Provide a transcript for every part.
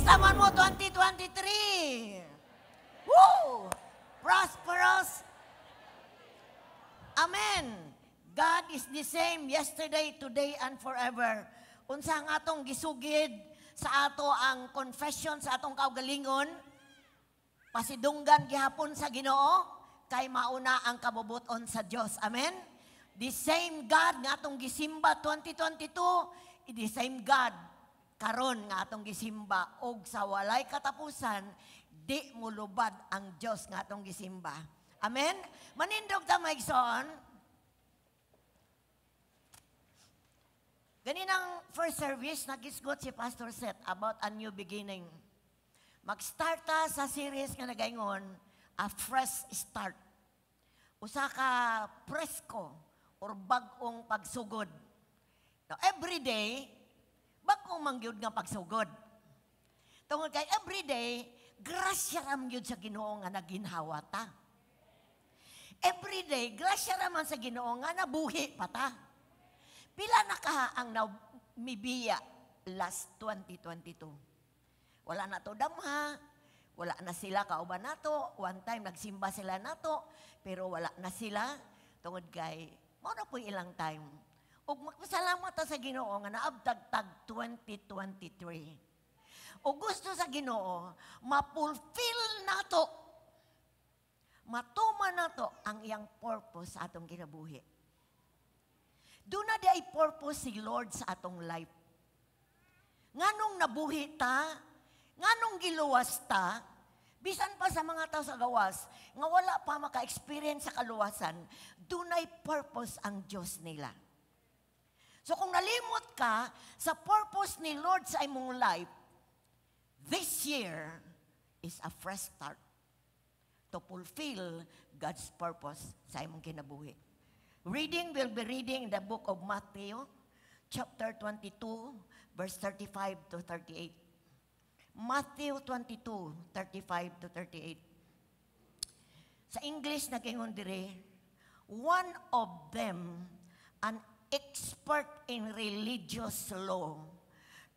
naman mo 2023. Woo! Prosperous. Amen. God is the same yesterday, today, and forever. Unsa ang atong gisugid sa ato ang confession sa atong kaugalingon, pasidunggan gihapon sa Ginoo, kay mauna ang kabubuton sa Dios. Amen. The same God nga atong gisimba 2022, the same God karon nga atong gisimba og sa walay katapusan, di mulubad ang Dios nga atong gisimba. Amen. Manindog ta maigsoon. Ganinang first service, nagisgot si Pastor Seth about a new beginning. Mag-start ta sa series nga nagaingon, a fresh start. Usa ka presko or bag-ong pagsugod. Now, every day, bag-ong mangyud nga pagsugod. Tungod kay every day, grasya ram gyud sa Ginoo nga naginhawa ta. Every day, grasya raman sa Ginoo nga nabuhi pa ta. Pila na ka ang mibiya last 2022? Wala na to damha, wala na sila kauban nato, one time nagsimba sila nato, pero wala na sila, tungod kay, mo na po ilang time. Ug magpasalamat ta sa Ginoo nga naabtag-tag 2023. O gusto sa Ginoo, ma-fulfill nato, matuman nato ang iyang purpose sa atong kinabuhi. Doon na di ay purpose si Lord sa atong life. Nganong nabuhi ta, nganong giluwas ta, bisan pa sa mga tao sa gawas, nga wala pa maka-experience sa kaluwasan, doon ay purpose ang Diyos nila. So kung nalimot ka sa purpose ni Lord sa imong life, this year is a fresh start to fulfill God's purpose sa imong kinabuhi. Reading, we'll be reading the book of Matthew, chapter 22, verse 35 to 38. Matthew 22, 35 to 38. Sa English, nagingon dire, one of them, an expert in religious law,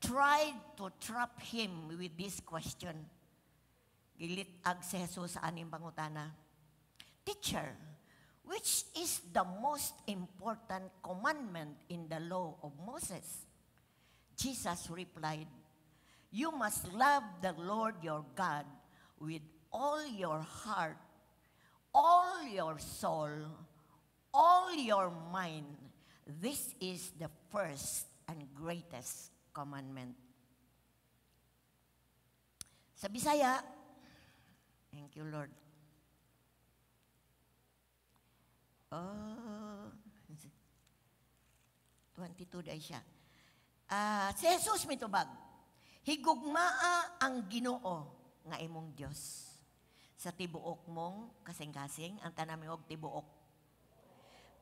tried to trap him with this question. Gilitag si Jesus sa aning pangutana. Teacher, which is the most important commandment in the law of Moses? Jesus replied, you must love the Lord your God with all your heart, all your soul, all your mind. This is the first and greatest commandment. Sa Bisaya, thank you, Lord. 22 day siya. Si Jesus mitubag, higugmaa ang Ginoo nga imong Dios sa tibuok mong kasing-kasing, ang tanami og tibuok.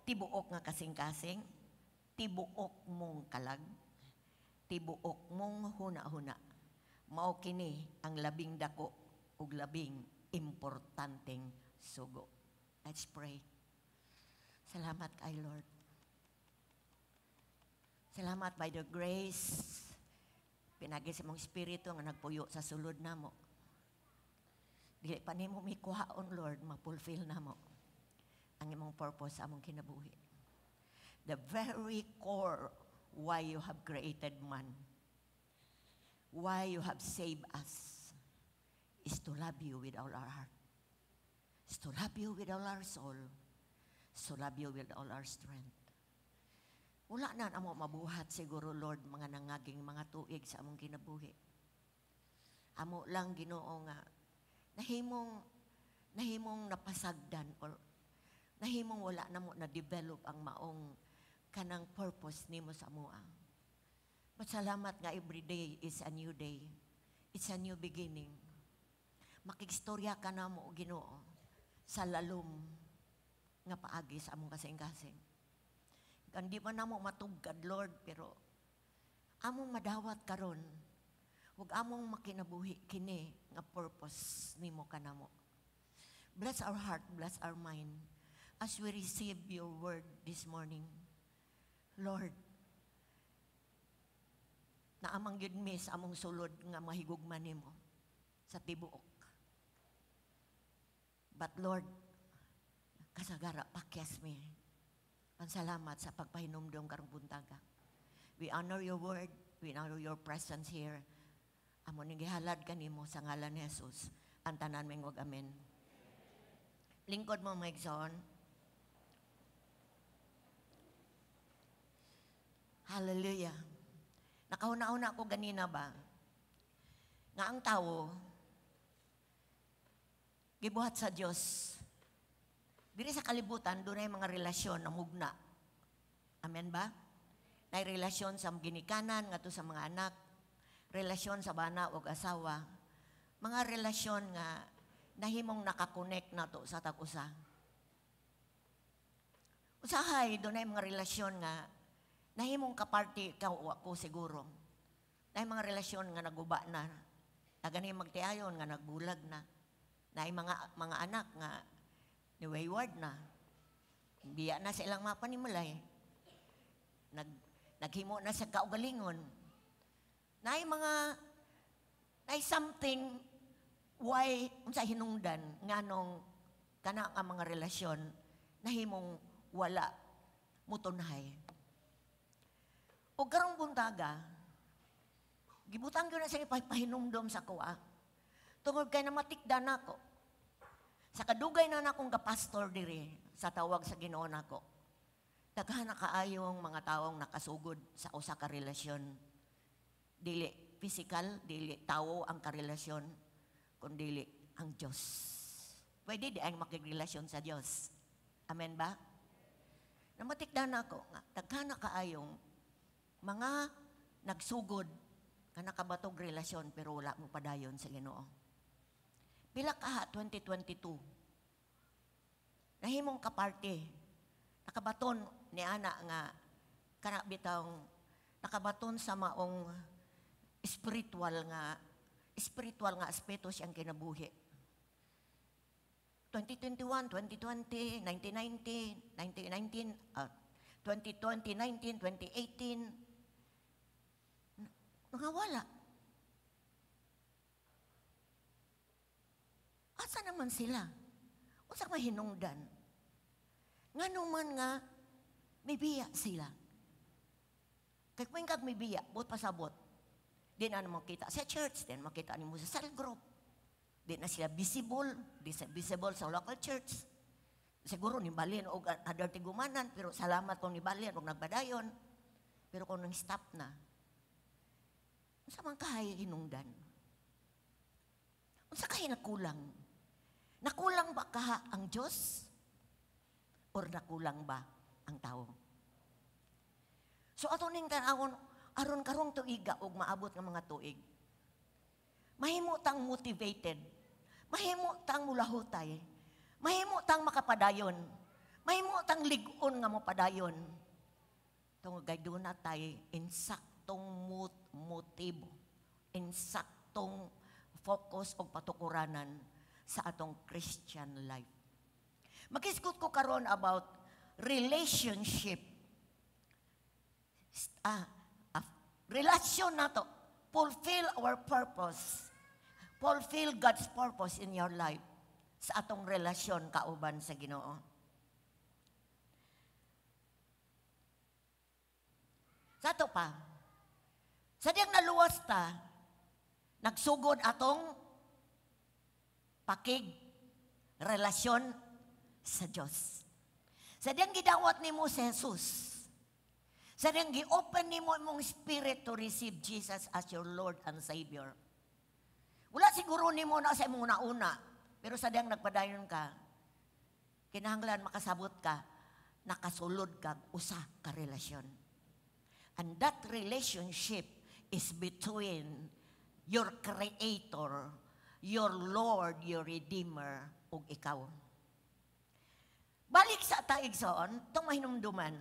Tibuok nga kasing-kasing, tibuok mong kalag, tibuok mong huna-huna. Mao kini ang labing dako ug labing importanteng sugo. Let's pray. Salamat kay Lord. Salamat by the grace, pinagi sa mong Espiritu nga nagpuyo sa sulod namo. Dili pa nimo mikuhaon, Lord, ma-fulfill namo ang imong purpose sa among kinabuhi. The very core why you have created man, why you have saved us, is to love you with all our heart, is to love you with all our soul, so love you with all our strength. Wala na amo mabuhat siguro, Lord, mga nangaging mga tuig sa among kinabuhi. Amo lang Ginoo nga nahimong napasagdan or nahimong wala na mo na-develop ang maong kanang purpose nimo sa amoa. But salamat nga every day is a new day. It's a new beginning. Makigstorya ka na mo, Ginoo, sa lalom nga paagi sa among kasing-kasing. Hindi pa na mo matugad, Lord, pero among madawat karon, huwag among makinabuhi kini nga purpose nimo kanamo. Bless our heart, bless our mind, as we receive your word this morning. Lord, na amang gyud mi sa among sulod nga mahigugman nimo sa tibuok. But Lord, kasagara pakyas mi. Pansalamat sa pagpahinumdum karong buntaga. We honor your word, we honor your presence here. Amo ning gihalad kanimo sa ngalan ni Jesus. Ang tanan mingog amen. Lingkod mo Mike Zon. Hallelujah. Nakahuna-una ako ganina ba? Nga ang tao, gibuhat sa Diyos. Diri sa kalibutan, doon ay mga relasyon na mugna. Amen ba? Na relasyon sa ginikanan, nga to sa mga anak, relasyon sa bana o asawa, mga relasyon nga nahimong nakakonect na to sa tag-usa. Usahay, doon ay mga relasyon nga nahimong kaparty ikaw o ako siguro. Na mga relasyon nga naguba na, na ganun magtiayon nga nagbulag na, na mga anak nga ni wayward na, biya na sa ilang mapanimulay, naghimo na sa kaugalingon, na something why unsa hinungdan nganong kana nga mga relasyon nahimong wala mutunhay. O karong buntaga, gibutang ko na sa ipahinumdom sa kuwa. Tungod kay namatikdan ako. Sa kadugay na akong kapastor diri, sa tawag sa Ginoo nako. Daghan na kaayong mga taong nakasugod sa usa ka relasyon. Dili physical, dili tawo ang karelasyon, kundi ang Diyos. Pwede di ang makigrelasyon sa Diyos. Amen ba? Namatikdan ako nga, daghan na kaayong mga nagsugod ka nakabatog relasyon pero wala mo padayon sa Ginoo. Pila ka 2022. Nahimong kaparty. Nakabaton ni ana nga kana bitang nakabaton sa maong spiritual nga aspeto siyang kinabuhi. 2021, 2020, 2019, 2019, 2018, nangawala. Asa naman sila? Unsa mahinungdan? Ngano man nga may biya sila. Kay kung kag may biya, buot pasabot. Di na makita sa church, di na makita nimo sa cell group. Di na sila visible, di sa visible sa local church. Siguro ni balin o other tigumanan, pero salamat kung ni balin o nagbadayon. Pero kung nang stop na, unsa man kahay hinungdan? Unsa kahay nakulang? Nakulang ba kaha ang Diyos? Or nakulang ba ang tao? So ato ning tanawon, aron karong tuiga og maabot ng mga tuig. Mahimo tang motivated. Mahimo tang mulahutay. Mahimo tang makapadayon. Mahimo tang lig-on nga mopadayon. Tungod kay doon na tayo insaktong motibo, insaktong focus o patukuranan sa atong Christian life. Mag-isgot ko karon about relationship. Relasyon na to. Fulfill our purpose. Fulfill God's purpose in your life sa atong relasyon kauban sa Ginoo. Sa ato pa, sa diyang naluwas ta, nagsugod atong pakig, relasyon sa Diyos. Sa diyang gidawat ni mo si Jesus, sa diyang gi-open ni mo mong spirit to receive Jesus as your Lord and Savior. Wala siguro ni mo na sa imong nauna, pero sa diyang nagpadayon ka, kinahanglan makasabot ka, nakasulod ka, usa ka relasyon. And that relationship is between your Creator, your Lord, your Redeemer, ug ikaw. Balik sa taigsoon, itong mahinumduman,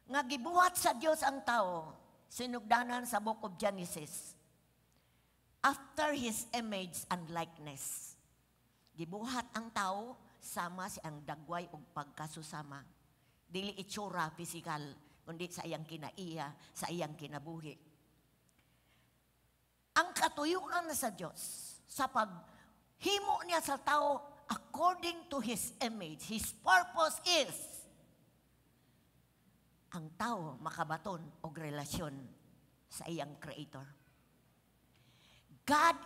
nga gibuhat sa Diyos ang tao, sinugdanan sa Book of Genesis, after His image and likeness. Gibuhat ang tao, sama siyang dagway ug pagkasusama. Dili itsura physical, kundi sa iyang kinaiya, sa iyang kinabuhi. ang katuyuan sa Diyos sa paghimo niya sa tao according to His image. His purpose is ang tao makabaton og relasyon sa iyang Creator. God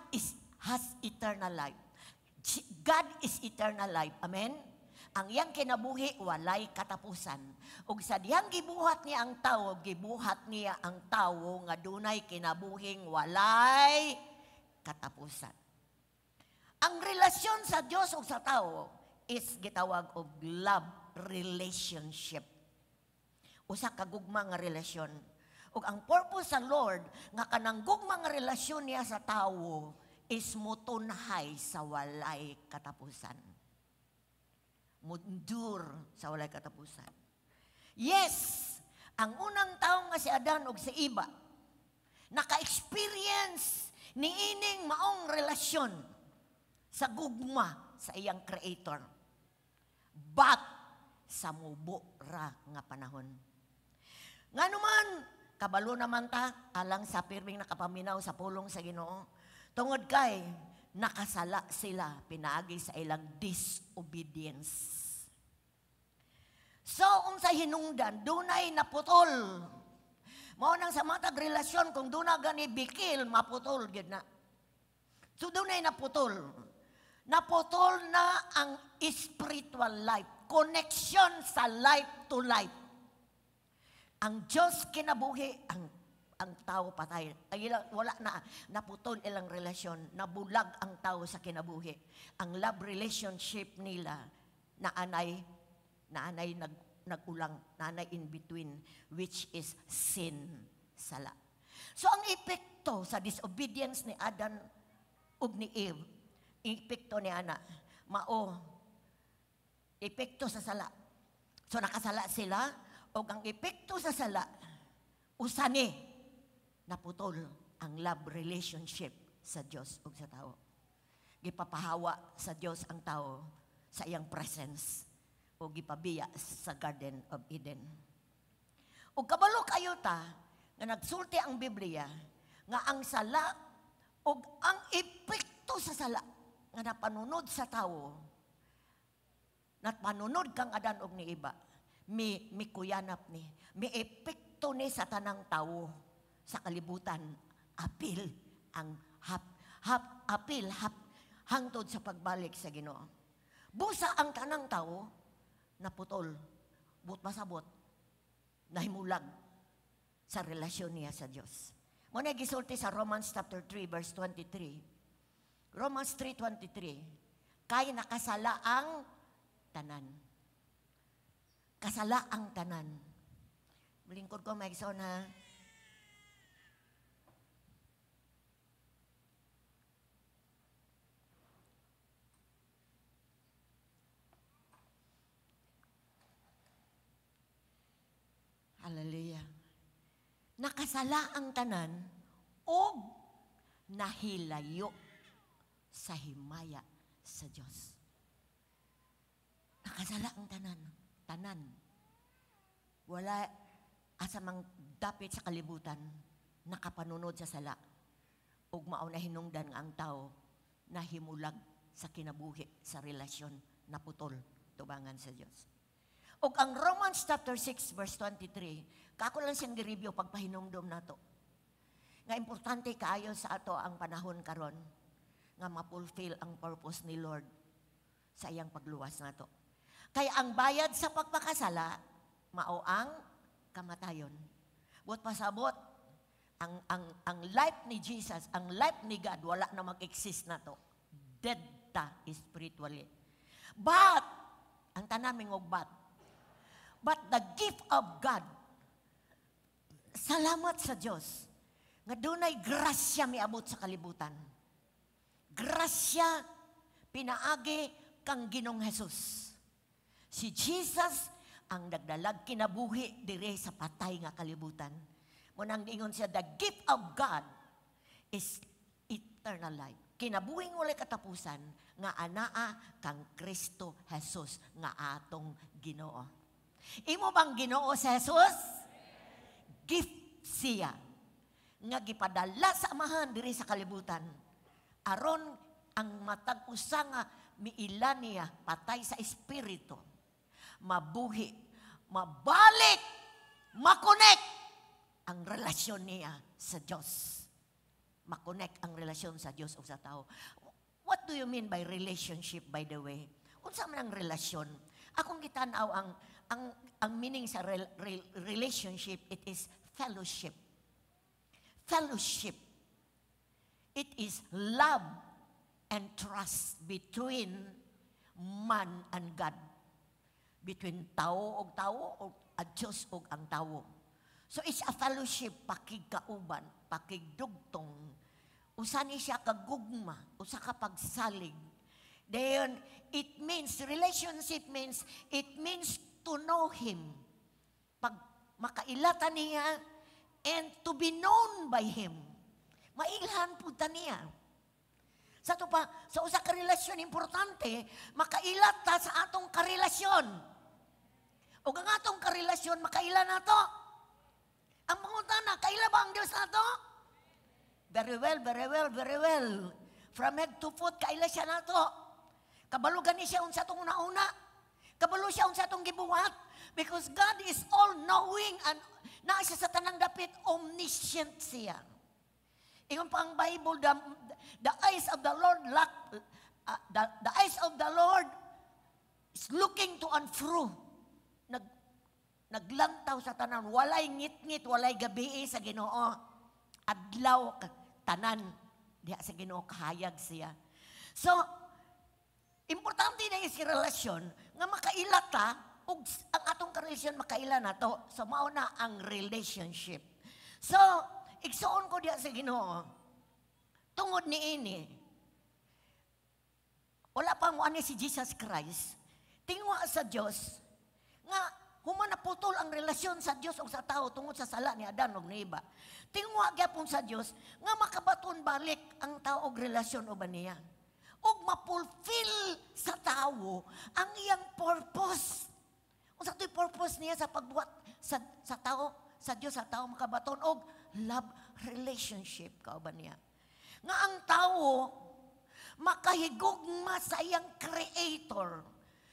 has eternal life. God is eternal life. Amen? Ang iyang kinabuhi, walay katapusan. Ug sa dihang gibuhat niya ang tao, gibuhat niya ang tao nga dunay kinabuhing walay katapusan. Ang relasyon sa Dios ug sa tao is gitawag og love relationship. Usa ka gugma nga relasyon. Ug ang purpose sa Lord nga kanang gugma nga relasyon niya sa tao is mutunhay sa walay katapusan. Mundur sa walay katapusan. Yes, ang unang tao nga si Adan ug si Eva naka-experience ni ining maong relasyon sa gugma sa iyang Creator. But sa mubo ra nga panahon. Nganuman kabalo naman ta alang sa pirming nakapaminaw sa pulong sa Ginoo. Tungod kay nakasala sila pinaagi sa ilang disobedience. So, unsa hinungdan, dunay naputol. Mao nang sa matag relasyon, kung dunay gani bikil, maputol gid na. So, dunay naputol. Naputol na ang spiritual life. Connection sa life to life. Ang Diyos kinabuhi, ang tao patay. Wala na, naputol ilang relasyon. Nabulag ang tao sa kinabuhi. Ang love relationship nila, naanay nagulang, naanay in between, which is sin, sala. So ang epekto sa disobedience ni Adan ug ni Eve, epekto ni ana, epekto sa sala. So nakasala sila, ug ang epekto sa sala, usani, naputol ang love relationship sa Dios ug sa tao. Gipapahawa sa Dios ang tao sa iyang presence o gipabiya sa Garden of Eden. O kabalo kayo ta, nga nagsulti ang Biblia, nga ang sala o ang epekto sa sala, nga napanunod sa tao, napanunod kang Adan og ni Eva, mi kuyanap ni, mi epekto ni sa tanang tao sa kalibutan, apil ang hangtod sa pagbalik sa Ginoo. Busa ang tanang tao, naputol, but masabot, nahimulag sa relasyon niya sa Diyos. Muna gisulti sa Romans chapter 3, verse 23. Romans 3:23, kay nakasala ang tanan. Kasala ang tanan. Malingkod ko, may iso na, hallelujah. Nakasala ang tanan o nahilayo sa himaya sa Diyos. Nakasala ang tanan. Wala asamang dapit sa kalibutan, nakapanunod sa sala. Ug mao na hinungdan nga ang tao nahimulag sa kinabuhi sa relasyon naputol tubangan sa Diyos. O ang Romans chapter 6 verse 23, kako lang siyang gi-review pagpahinumdom nato. Nga importante kaayo sa ato ang panahon karon nga mapulfill ang purpose ni Lord sa iyang pagluwas nato. Kaya ang bayad sa pagpakasala mao ang kamatayon. Buot pasabot ang life ni Jesus, ang life ni God wala na mag-exist nato. Dead ta spiritually. But ang tanaming og but the gift of God, salamat sa Diyos, nga dunay grasya miabot sa kalibutan. Grasya pinaagi kang Ginoong Hesus. Si Jesus ang nagdalag kinabuhi dire sa patay nga kalibutan. Munang ingon siya, the gift of God is eternal life. Kinabuhing walay katapusan nga anaa kang Kristo Jesus nga atong Ginoo. Imo bang Ginoo si Jesus? Gift siya. nga gipadala sa amahan diri sa kalibutan. Aron ang matag usa nga miila niya patay sa espiritu, mabuhi, mabalik, makonek ang relasyon niya sa Diyos. Makonek ang relasyon sa Diyos o sa tao. What do you mean by relationship, by the way? Unsa man ang relasyon? Akong gitanaw ang meaning sa relationship, it is fellowship. Fellowship. It is love and trust between man and God. Between tao og tao o at Diyos og ang tao. So it's a fellowship, pakigkauban, pakigdugtong. Usa ni siya kagugma, usa ka pagsalig. Then it means, relationship means, it means to know Him. Pag makailata niya, and to be known by Him. Mailhan po ta niya. Sa ito pa, sa usa ka relasyon importante, makailat ta sa atong karelasyon. O ang atong karelasyon, makailan na to. Ang pangunta na, kaila ba ang Diyos na to? Very well, very well, very well. From head to foot, kaila siya na to. Kabalugan ni siya unsa itong una-una. Kabalo siya unsa itong gibuhat. Because God is all-knowing and na siya sa tanang dapit, omniscient siya. Ingon pa ang Bible, the eyes of the Lord the eyes of the Lord is looking to and fro. Naglantaw sa tanan, walay ngit-ngit, walay gabi sa Ginoo. Adlaw tanan diha sa Ginoo kahayag siya. So, importante na yung relasyon nga makailata ug ang atong karelasyon makaila na to. So mao na ang relationship. So, igsuon ko diha sa Ginoo. Tungod niini. Wala pa mo ani si Jesus Christ. Tingwa sa Dios nga human naputol ang relasyon sa Dios ug sa tao tungod sa sala ni Adan ug ni Eva. Tingwa gyapon sa Dios nga makabaton balik ang tao og relasyon uban niya. Ug mapulfill sa tao ang iyang purpose. Unsa to'y purpose niya sa pagbuhat sa tao, sa Dios sa tao makabaton og love relationship kauban niya. Nga ang tao makahigugma sa iyang creator,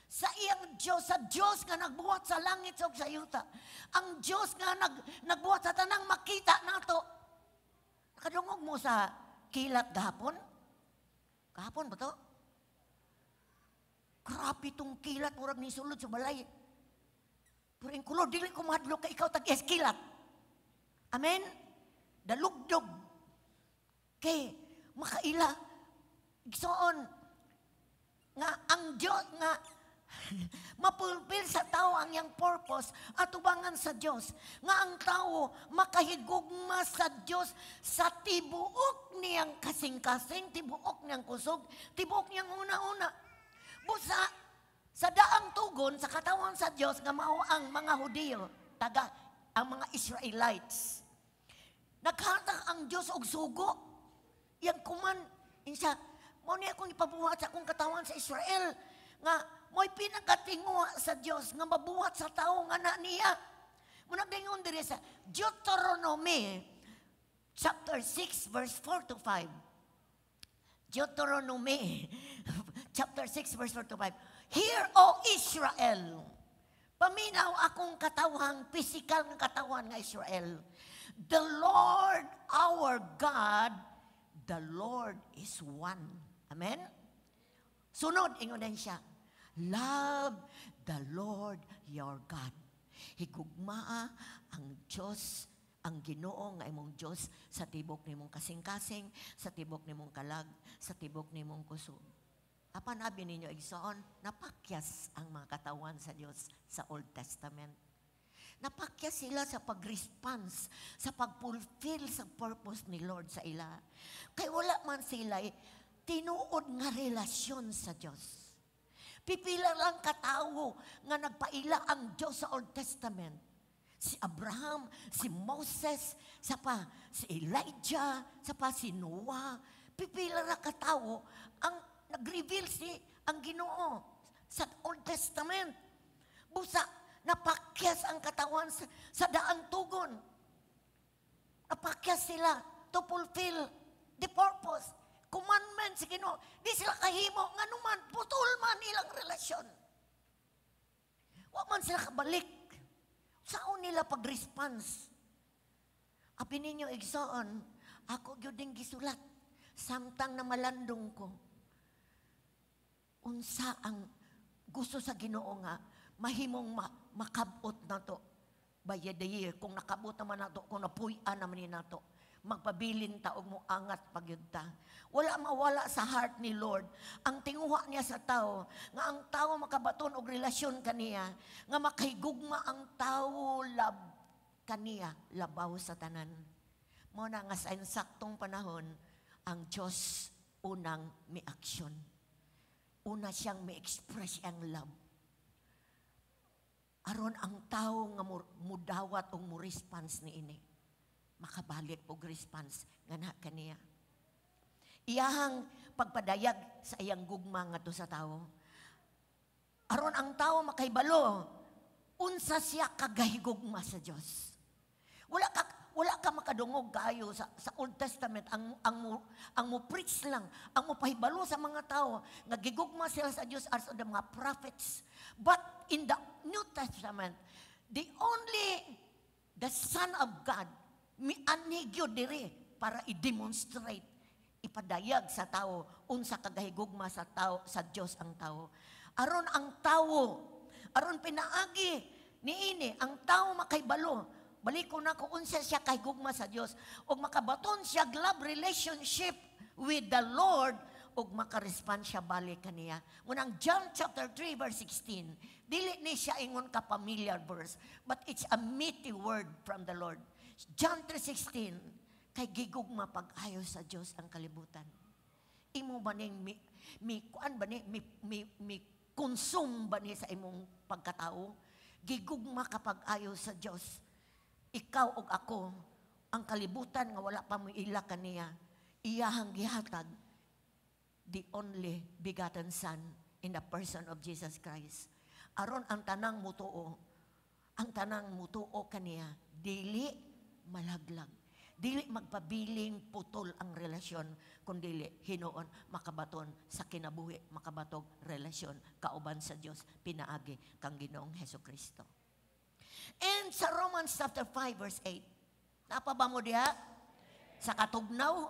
sa iyang Diyos, sa Diyos nga nagbuhat sa langit ug sa yuta. Ang Diyos nga nagbuhat sa tanang makita nato. Nakadungog mo sa kilat gahapon? Kahapon ba to? Grabe itong kilat, murag ni sulod sa balay. Pero yung kulor, dili ko mahadlok ka ikaw tag-eskilat. Amen? Dalugdog. Kay, makaila. Igsoon. Nga, ang Diyos, nga, mapulpil sa tao ang iyang purpose at ubangan sa Diyos. Nga ang tao makahigugma sa Diyos sa tibuok niyang kasing-kasing, tibuok niyang kusog, tibuok niyang una-una. Busa, sa daang tugon, sa katawan sa Diyos, nga mao ang mga Hudiyo, ang mga Israelites. Naghatag ang Diyos og sugo. Yang kuman, insya, mo niya akong ipabuhat sa akong katawan sa Israel, nga mo'y pinagatinguha sa Diyos, nga mabuhat sa tao nga na niya. Muna ganyan diri sa Deuteronomy, chapter 6, verse 4 to 5. Deuteronomy, chapter 6, verse 4 to 5. Hear, O Israel, paminaw akong katawang, physical ng katawan ng Israel. The Lord our God, the Lord is one. Amen? Sunod, ingunan siya. Love the Lord your God. Higugmaa ang Diyos, ang Ginoo nga imong Diyos sa tibok nimong kasing-kasing, sa tibok nimong kalag, sa tibok nimong kusog. Apa nabi ninyo igsoon, napakyas ang mga katawan sa Diyos sa Old Testament. Napakyas sila sa pag-response, sa pag-fulfill sa purpose ni Lord sa ila. Kaya wala man sila tinuod nga relasyon sa Diyos. Pipila lang katao nga nagpaila ang Diyos sa Old Testament. Si Abraham, si Moses, si Elijah, si Noah. Pipila lang katao ang nag-reveal ang Ginoo sa Old Testament. Busa, napakyas ang katawan sa daang tugon. apakyas sila to fulfill the purpose, commandment sa Ginoo. Di sila kahimo, nga naman, putol man ilang relasyon. Wa man sila kabalik. Saan nila pag-response? Apin ninyo, igsoon, ako gyud ding gisulat, samtang na malandong ko. Unsa ang gusto sa Ginoo nga, mahimong makabot na to by the year. Kung nakabot naman na to, kung napuy-an naman ni na to, magpabilin ta og mo angat pagyud ta. Wala mawala sa heart ni Lord ang tinguha niya sa tao, nga ang tao makabaton og relasyon kaniya, nga makahigugma ang tao kaniya labaw sa tanan. Mo na nga sa insaktong panahon ang Diyos unang mi-action. Una siyang mi-express ang love. Aron ang tao nga mudawat o mo-response ni ini. Makabalik og response nga na kaniya. Iyahang pagpadayag sa iyang gugma nga to sa tao. Aron ang tao makahibalo, unsa siya kagahigugma sa Dios. Wala ka makadungog kaayo sa Old Testament ang mo preach lang, ang mo pahibalo sa mga tao nga gigugma sila sa Dios as the mga prophets. But in the New Testament, the Son of God mianigyo diri para i-demonstrate, ipadayag sa tao unsa kagahigugma sa tao sa Dios ang tao. Aron ang tao, aron pinaagi niini ang tao makahibalo, baliko na ko unsa siya kahigugma sa Dios ug makabaton siya love relationship with the Lord ug makarespond siya balik kaniya. Munang John chapter 3 verse 16, dili ni siya ingon ka familiar verse, but it's a meaty word from the Lord. John 3:16, kay gigugma pag-ayo sa Dios ang kalibutan. Imo ba ning kuan ba mi consume ba ni sa imong pagkatao? Gigugma kapag ayo sa Dios. Ikaw ug ako, ang kalibutan nga wala pa mo ila kaniya, iyahang gihatag the only begotten Son in the person of Jesus Christ. Aron ang tanang mutuo kaniya, dili malaglag. Dili magpabiling putol ang relasyon, kundi hinuon makabaton sa kinabuhi, makabatog relasyon kauban sa Dios, pinaagi kang Ginoong Hesukristo. And sa Romans chapter 5 verse 8, napaba mo diha? Sa katugnaw,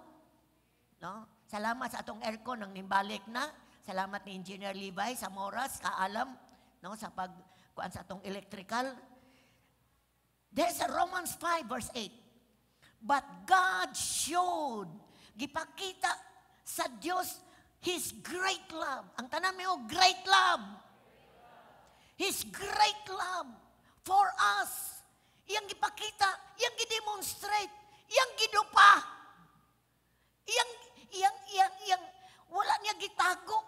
no? Salamat sa atong aircon nang nimbalik na. Salamat ni Engineer Levi sa moras, kaalam, no, sa pagkuan sa atong electrical. There's a Romans 5 verse 8. But God showed, gipakita sa Dios His great love. Ang tanan mo, great love. His great love for us. Iyang gipakita, iyang gidemonstrate, iyang gidupa. Iyang wala niya gitago.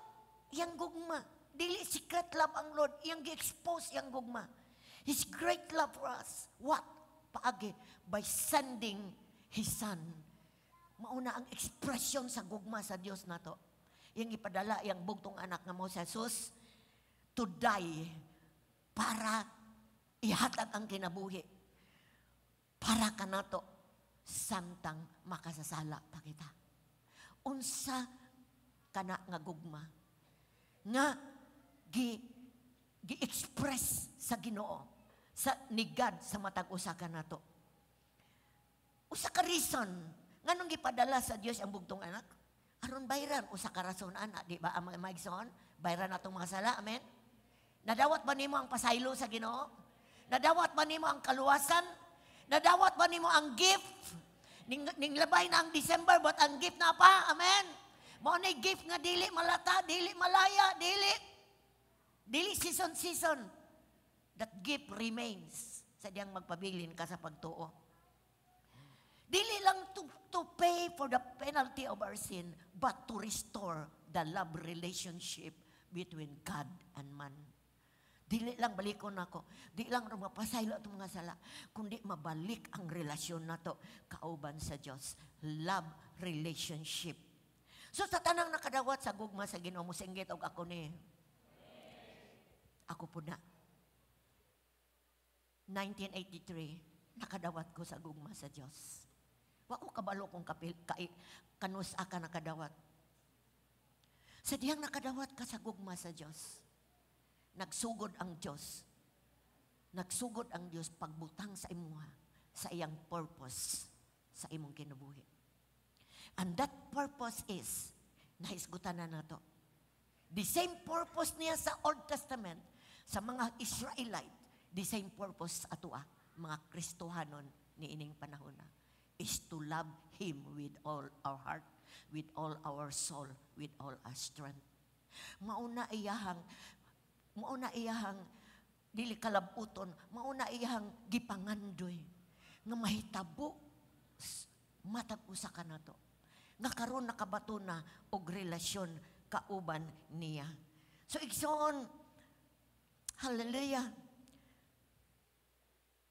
Iyang gugma. Dili secret love ang Lord. Iyang gi-expose iyang gugma. His great love for us. What? Paagi, by sending His Son. Mauna ang expression sa gugma sa Dios na to. Iyang ipadala, iyang bugtong anak nga mo sa Jesus to die para ihatag ang kinabuhi. Para ka na to, samtang makasasala pa kita. Unsa kana nga gugma nga gi-express sa Ginoo sa ni God sa matag usa ka nato. Usa ka reason nganong gipadala sa Dios ang bugtong anak? Aron bayran usa ka rason ana, di ba? Ang maigsoon, bayran natong mga sala. Amen. Nadawat ba nimo ang pasaylo sa Ginoo? Nadawat ba nimo ang kaluwasan? Nadawat ba nimo ang gift? Ning labay na ang December, but ang gift na pa. Amen. Mao nay gift nga dili malata, dili malaya, dili season. That gift remains sa diyang magpabilin ka sa pagtuo. Dili lang to pay for the penalty of our sin, but to restore the love relationship between God and man. Dili lang balikon nako, di lang mapasaylo itong mga sala, kundi mabalik ang relasyon nato kauban sa Dios. Love relationship. So sa tanang nakadawat sa gugma sa Ginoo mo singgit og ako ni. Ako po na. 1983, nakadawat ko sa gugma sa Diyos. Wa ko kabalo kung kanus ka nakadawat. Sa diyang nakadawat ka sa gugma sa Diyos. Nagsugod ang Diyos. Nagsugod ang Diyos pagbutang sa imuha, sa iyang purpose, sa imong kinabuhi. And that purpose is, nahisgutan na nato. The same purpose niya sa Old Testament, sa mga Israelite, the same purpose sa atua, mga Kristohanon ni ining panahon na, is to love Him with all our heart, with all our soul, with all our strength. Mauna iyahang dili kalabuton, mauna iyahang gipangandoy nga mahitabo matag usa ka nato. Nga karon nakabato na og relasyon kauban niya. So igsoon, hallelujah.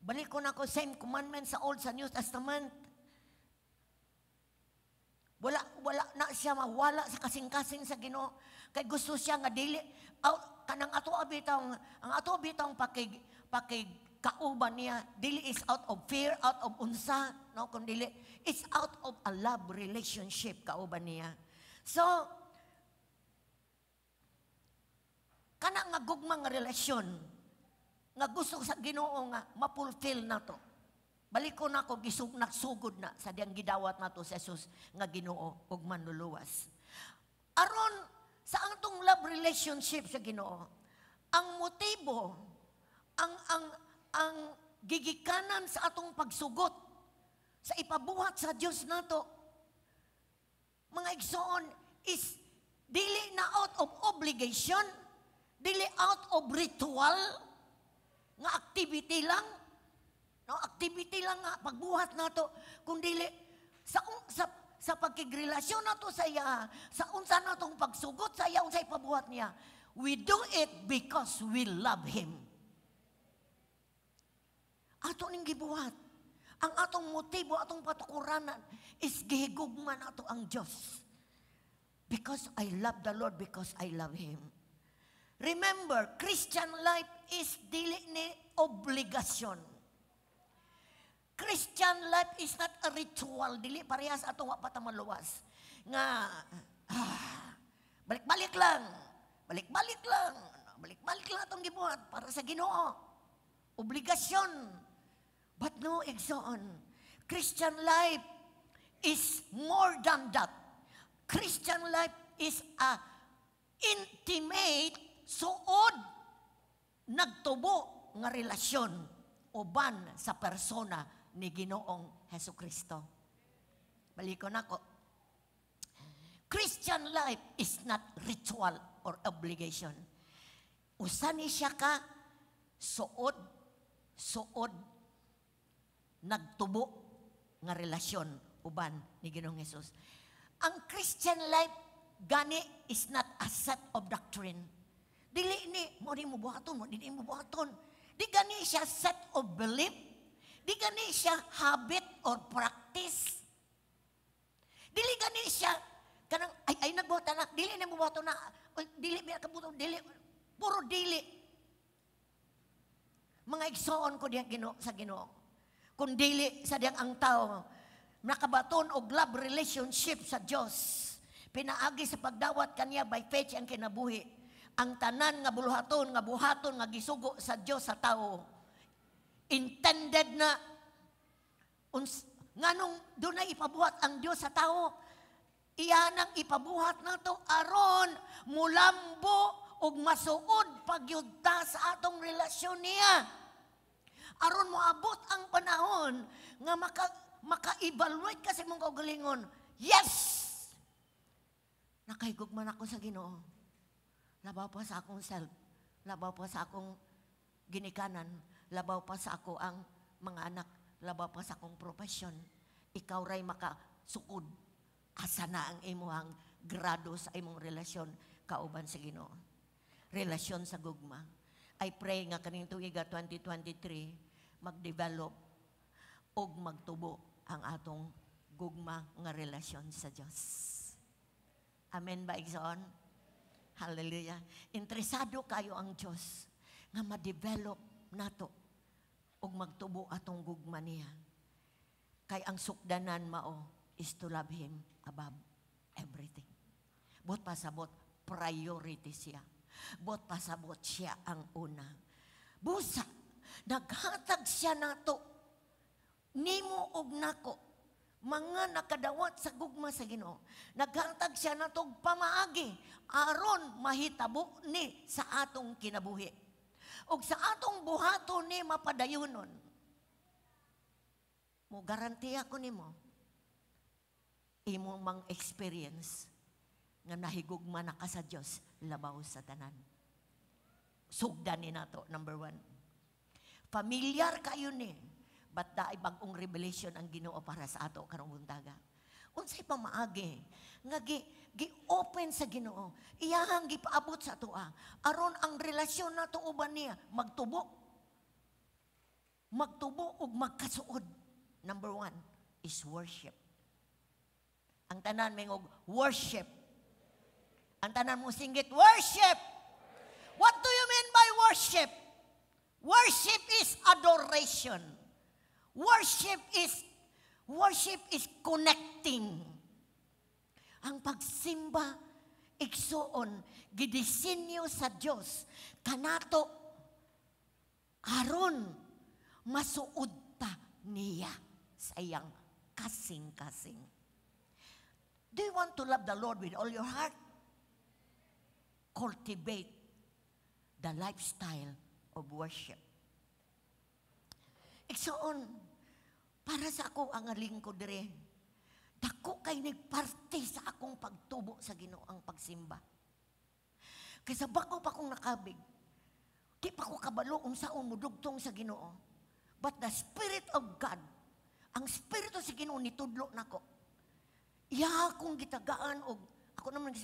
Balik ko na ko same commandment sa Old sa New Testament. Wala na siya mawala sa kasing-kasing sa Ginoo. Kay gusto siya nga dili kanang ato abitang pakig kauban niya, dili is out of fear, out of unsa, no, kun dili it's out of a love relationship kauban niya. So kana nga gugmang nga relasyon nga gusto sa Ginoo nga mapulfill nato. Balik ko na ko nagsugod na sa diyang gidawat nato sa Jesus nga Ginoo ug manluluwas. Aron sa atong love relationship sa Ginoo, ang motibo, ang gigikanan sa atong pagsugot sa ipabuhat sa Dios nato, mga igsoon, is dili na out of obligation, dili out of ritual nga activity lang. No, activity lang nga pagbuhat nato, kundi sa pagkigrelasyon nato sa iya, sa unsa natong pagsugot sa iya, unsay pabuhat niya. We do it because we love Him. Ato ning gibuhat. Ang atong motibo, atong patukuranan is gihigugman nato ang Dios. Because I love the Lord, because I love Him. Remember, Christian life is dili ni obligasyon. Christian life is not a ritual. Dili parehas atong wa patamaluwas. Nga, balik-balik lang. Balik-balik lang. Balik-balik lang atong gibuhat para sa Ginoo. Obligasyon. But no, igsoon. Christian life is more than that. Christian life is a intimate, suod, nagtubo nga relasyon uban sa persona ni Ginoong Hesukristo. Balikon ako. Christian life is not ritual or obligation. Usa ni siya ka suod nagtubo nga relasyon uban ni Ginoong Hesus. Ang Christian life gani is not a set of doctrine. Dili ni mo di mo buhaton, Di gani siya set of belief. Di gani siya habit or practice. Dili gani siya kanang ay nagbuhat na, dili na buhaton na, dili biya kabuto, dili puro dili. Mga igsoon ko diyan sa Ginoo. Kung dili sa diyang ang tao nakabaton og love relationship sa Dios. Pinaagi sa pagdawat kaniya by faith ang kinabuhi. Ang tanan nga buluhaton, nga buhaton, nga gisugo sa Dios sa tao. Intended na nganong doon na ipabuhat ang Dios sa tao. Iyanang ipabuhat na to aron mulambo og masuod pagyudta sa atong relasyon niya. Aron moabot ang panahon nga maka-evaluate ka sa imong kaugalingon. Yes! Nakahigugman ako sa Ginoo. Labaw pa sa akong self. Labaw pa sa akong ginikanan. Labaw pa sa ako ang mga anak. Labaw pa sa akong profesyon. Ikaw ray makasukod. Asa na ang imuhang grado sa imong relasyon kauban sa Ginoo. Relasyon sa gugma. I pray nga kaning tuiga 2023 mag-develop og magtubo ang atong gugma nga relasyon sa Dios. Amen ba igsoon? Hallelujah. Interesado kayo ang Dios nga ma-develop nato og magtubo atong gugma niya. Kay ang sukdanan mao is to love Him above everything. Bot pasabot, priority siya. Bot pasabot siya ang una. Busa, naghatag siya nato, nimo og nako, mga nakadawat sa gugma sa Ginoo. Naghatag siya nato og pamaagi, aron mahitabo ni sa atong kinabuhi. Og sa atong buhaton ni mapadayunon. Mo garantiya ko nimo, imo mang experience nga nahigugma na ka sa Dios labaw sa tanan. Sugdan ni nato, number 1. Familiar kayo ni, but daay bagong revelation ang Ginoo para sa ato karong buntaga. Unsay pamaagi nga gi-open sa Ginoo, iyahang gipaabot sa atoa aron ang relasyon nato uban niya magtubo ug magkasuod. Number 1 is worship. Ang tanan mingog worship. Ang tanan mo singgit worship. What do you mean by worship? Worship is adoration. Worship is connecting. Ang pagsimba, igsuon, gidisenyo sa Dios kanato aron masuod ta niya sa iyang kasing-kasing. Do you want to love the Lord with all your heart? Cultivate the lifestyle of worship. Igsuon, para sa ako ang lingkod dire, dako kay nagparte sa akong pagtubo sa Ginoo ang pagsimba. Kaysa bako pa akong nakabig, di pa ko kabalo unsaon mudugtong sa Ginoo. But the Spirit of God, ang Espiritu sa Ginoo nitudlo nako. Iya akong gitagaan og ako naman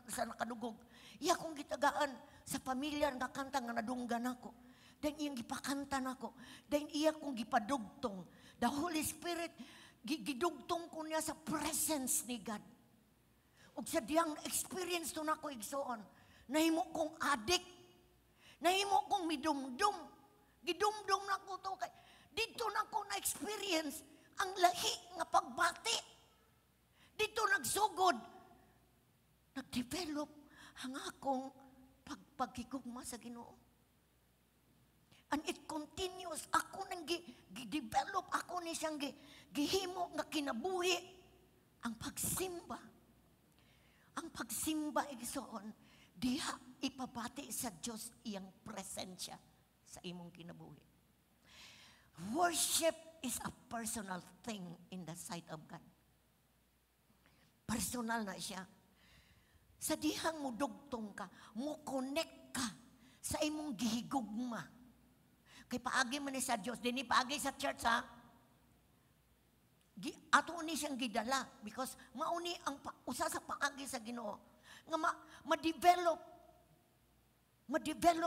sa nakadugog. Iya akong gitagaan sa pamilya nga kanta nga nadunggan ako. Then iyang gipakanta nako. Then iya kong gipadugtong. The Holy Spirit gidugtong ko niya sa presence ni God. Ug sa diyang experience to nako igsoon, nahimo kong adik. Nahimo kong midumdum. Gidumdum nako to kay dito nako na experience ang lahi nga pagbati. Dito nagsugod. Nag-develop ang akong pagkikugma sa Ginoo. And it continues. Ako nang gi-develop, ako ni siyang gihimo nga kinabuhi. Ang pagsimba. Ang pagsimba, igsoon, diha ipabati sa Diyos iyang presensya sa imong kinabuhi. Worship is a personal thing in the sight of God. Personal na siya. Sa dihang mo dugtong ka, mo connect ka sa imong gihigugma. Kay paagi man ni sa Diyos, dini paagi sa church ha. Ato ni siyang gidala because mauni ang usa sa paagi sa Ginoo nga ma-develop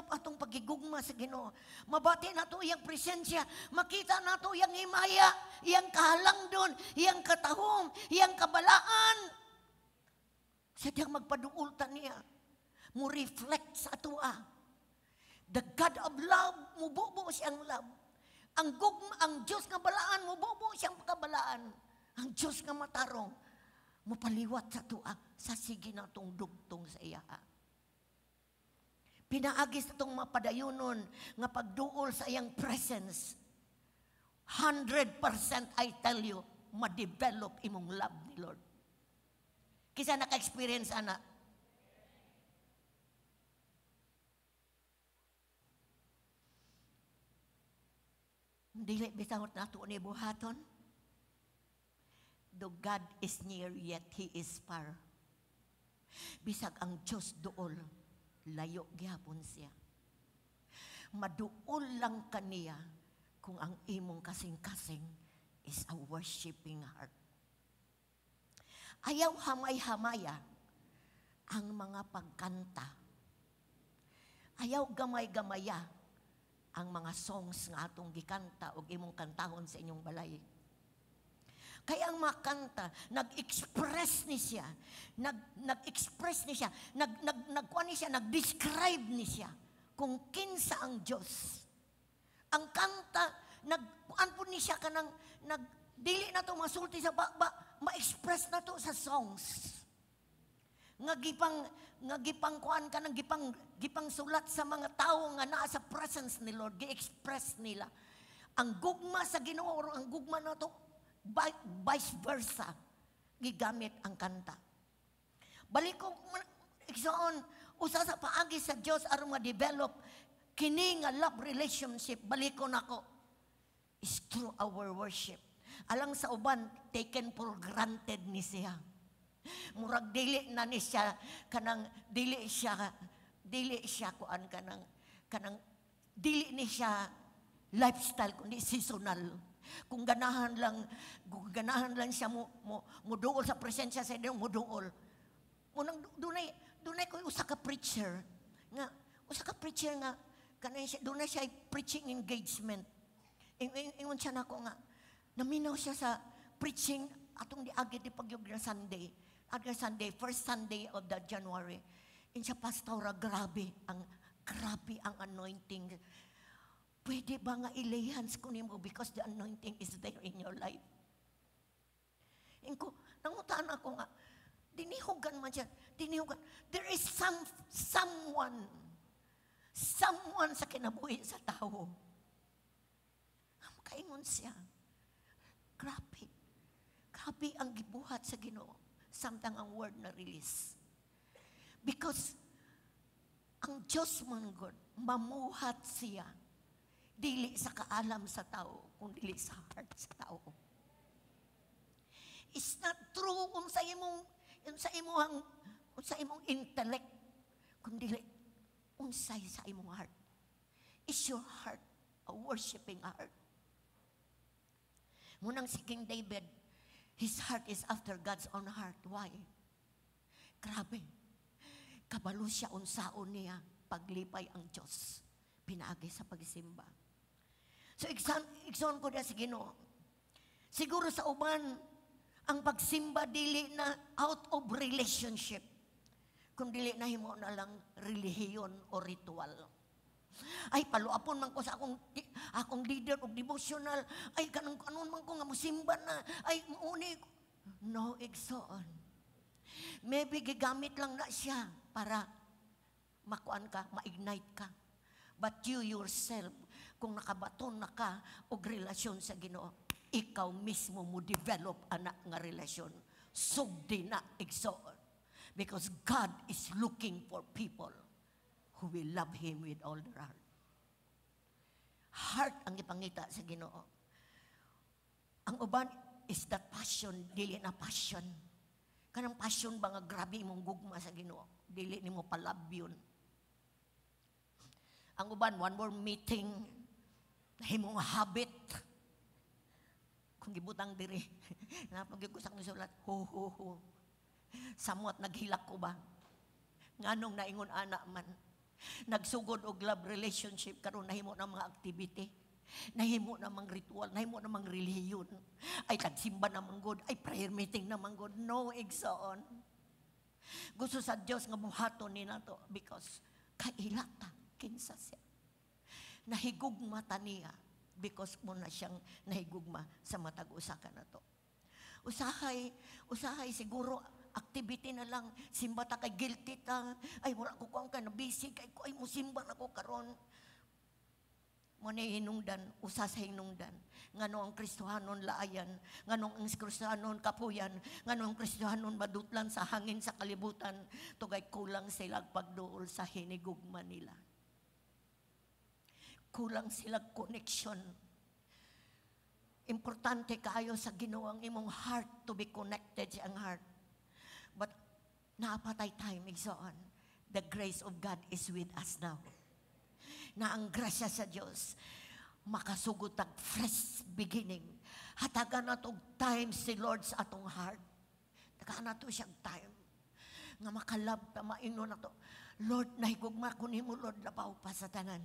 atong pagigugma sa Ginoo. Mabati nato iyang presensya, makita nato iyang himaya, iyang kahalangdon, iyang katahom, iyang kabalaan. Sadyang magpaduol ta niya, mo reflect sa atoa. The God of love, mububo siyang love. Ang Diyos nga balaan, mububo siyang kabalaan. Ang Diyos nga matarong, mupaliwat sa atoa, sa sige natong dugtong sa iya. Pinaagis itong mapadayunon nga pagduol sa iyang presence. 100% I tell you, ma-develop imong love ni Lord. Kisa naka-experience ana. Dili bitawot nato ni buhaton. Though God is near, yet He is far. Bisag ang Diyos dool, layo gyapon siya. Maduol lang kaniya kung ang imong kasing-kasing is a worshiping heart. Ayaw hamay-hamaya ang mga pagkanta. Ayaw gamay-gamaya ang mga songs nga atong gikanta o imong kantahon sa inyong balay. Kaya ang mga kanta, nag-express ni siya, nag-express ni siya, nagkuha ni siya, nag-describe ni siya kung kinsa ang Diyos. Ang kanta, nagkuhan po ni siya kanang dili na to masulti sa ma-express na to sa songs. Nga gipang kuan ka nang gipang sulat sa mga tao nga naa sa presence ni Lord, gi-express nila. Ang gugma sa Ginoo, ang gugma na to vice versa, gigamit ang kanta. Balik ko igsoon usa sa paagi sa Dios aron ma-develop kini nga love relationship, balik ko nako is through our worship. Alang sa uban taken for granted ni siya. Murag dili na ni siya kanang dili siya kuan kanang dili ni siya lifestyle kundi seasonal. Kung ganahan lang siya mo duol sa presensya sa Dios, mo duol. Munang dunay ko usa ka preacher nga kanay siya dunay siya preaching engagement. Ingon siya nako nga naminaw siya sa preaching atong diagi di pagyog na Sunday. Aga Sunday, first Sunday of the January. Siya pastora, grabe ang anointing. Pwede ba nga i-lay-hands ko nimo because the anointing is there in your life? Inko, nangutaan ako nga, dinihugan man siya, dinihugan. There is someone sa kinabuhi sa tao. Kaingon siya. Grabe ang gibuhat sa Ginoo. Samtang ang word na release. Because ang Diyos man God, mamuhat siya. Dili sa kaalam sa tao, kung dili sa heart sa tao. It's not true sa imong intellect, kung dili unsay sa imong heart. Is your heart a worshiping heart? Munang si King David, his heart is after God's own heart. Why? Grabe. Kabalo siya unsaon niya paglipay ang Diyos. Pinaagi sa pagsimba. So, exon ko na sa Ginoo. Siguro sa uban, ang pagsimba dili na out of relationship. Kung dili na himo na lang relihiyon o ritual. Ay, paluapon man ko sa akong leader of devotional. Ay, kanang man ko nga musimba na. Ay, mauni ko. No, igsoon. Maybe gigamit lang na siya para makuan ka, ma-ignite ka. But you yourself, kung nakabaton na ka og relasyon sa Ginoo, ikaw mismo mo develop anak nga relasyon. Sugdi na igsoon. Because God is looking for people who will love Him with all their heart. Heart ang ipangita sa Ginoo. Ang uban is that passion, dili na passion. Kanang passion ba nga grabe imong gugma sa Ginoo, dili nimo palab yun. Ang uban, one more meeting, himong habit. Kung gibutang diri, napagigusak ng sulat, ho. Samot naghilak ko ba? Nganong naingon anak man. Nagsugod og love relationship karon nahimo na mga activity, nahimo na mga ritual, nahimo na mga relihiyon. Ay tagsimba na manggod, ay prayer meeting na manggod. No, igsoon. Gusto sa Dios nga buhaton ni nato because kailata kinsa siya. Nahigugma ta niya because mo na siyang nahigugma sa matag usa ka nato. Usahay siguro activity na lang, simba ta kay guilty ta, ay wala ko kuang ka na busy, kay ko ay musimba na ko karon. Mo ni hinungdan, usa sa hinungdan, ngano ang Kristohanon laayan, ngano ang Kristohanon kapuyan, ngano ang Kristohanon madutlan sa hangin sa kalibutan, tugay kulang sila pagduol sa hinigugma nila. Kulang sila connection. Importante kaayo sa Ginoo ang imong heart to be connected sa ang heart. But naapatay time, igsoon. The grace of God is with us now. Na ang grasya sa Diyos, makasugot ang fresh beginning. Hatagan na itong time si Lord sa atong heart. Hatagan na ito siyang time. Nga makalab na mainon na ito. Lord, nahigugma ko ni mo, Lord, labaw pa sa tanan.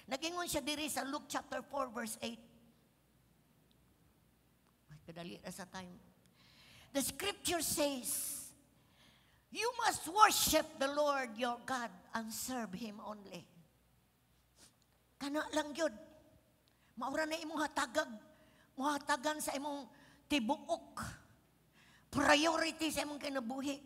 Nagingon siya diri sa Luke chapter 4 verse 8. Kadali na sa time. The scripture says, you must worship the Lord your God and serve Him only. Kana lang yun. Maura na imong hatagag muhatagan sa imong tibuok. Priority sa imong kinabuhi.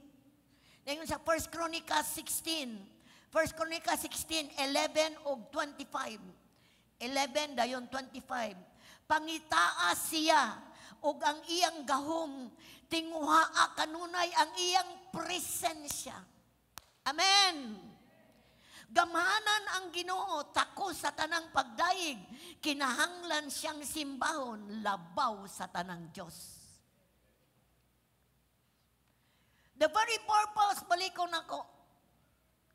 Ngayon sa 1 Chronicles 16, 1 Chronicles 16, 11 o 25. 11 dayon 25. Pangitaa siya ug ang iyang gahom, tinguhaa kanunay ang iyang presensya. Amen. Gamhanan ang Ginoo, tako sa tanang pagdaig, kinahanglan siyang simbahon, labaw sa tanang Dios. The very purpose, balikon ako.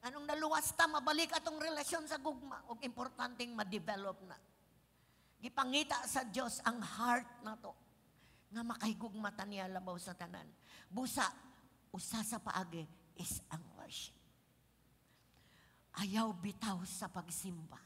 Anong naluwas ta, mabalik atong relasyon sa gugma, ug importanteng ma-develop na. Gipangita sa Dios ang heart na to, nga makahigugma ta niya labaw sa tanan. Busa, usa sa paagi is ang worship. Ayaw bitaw sa pagsimba.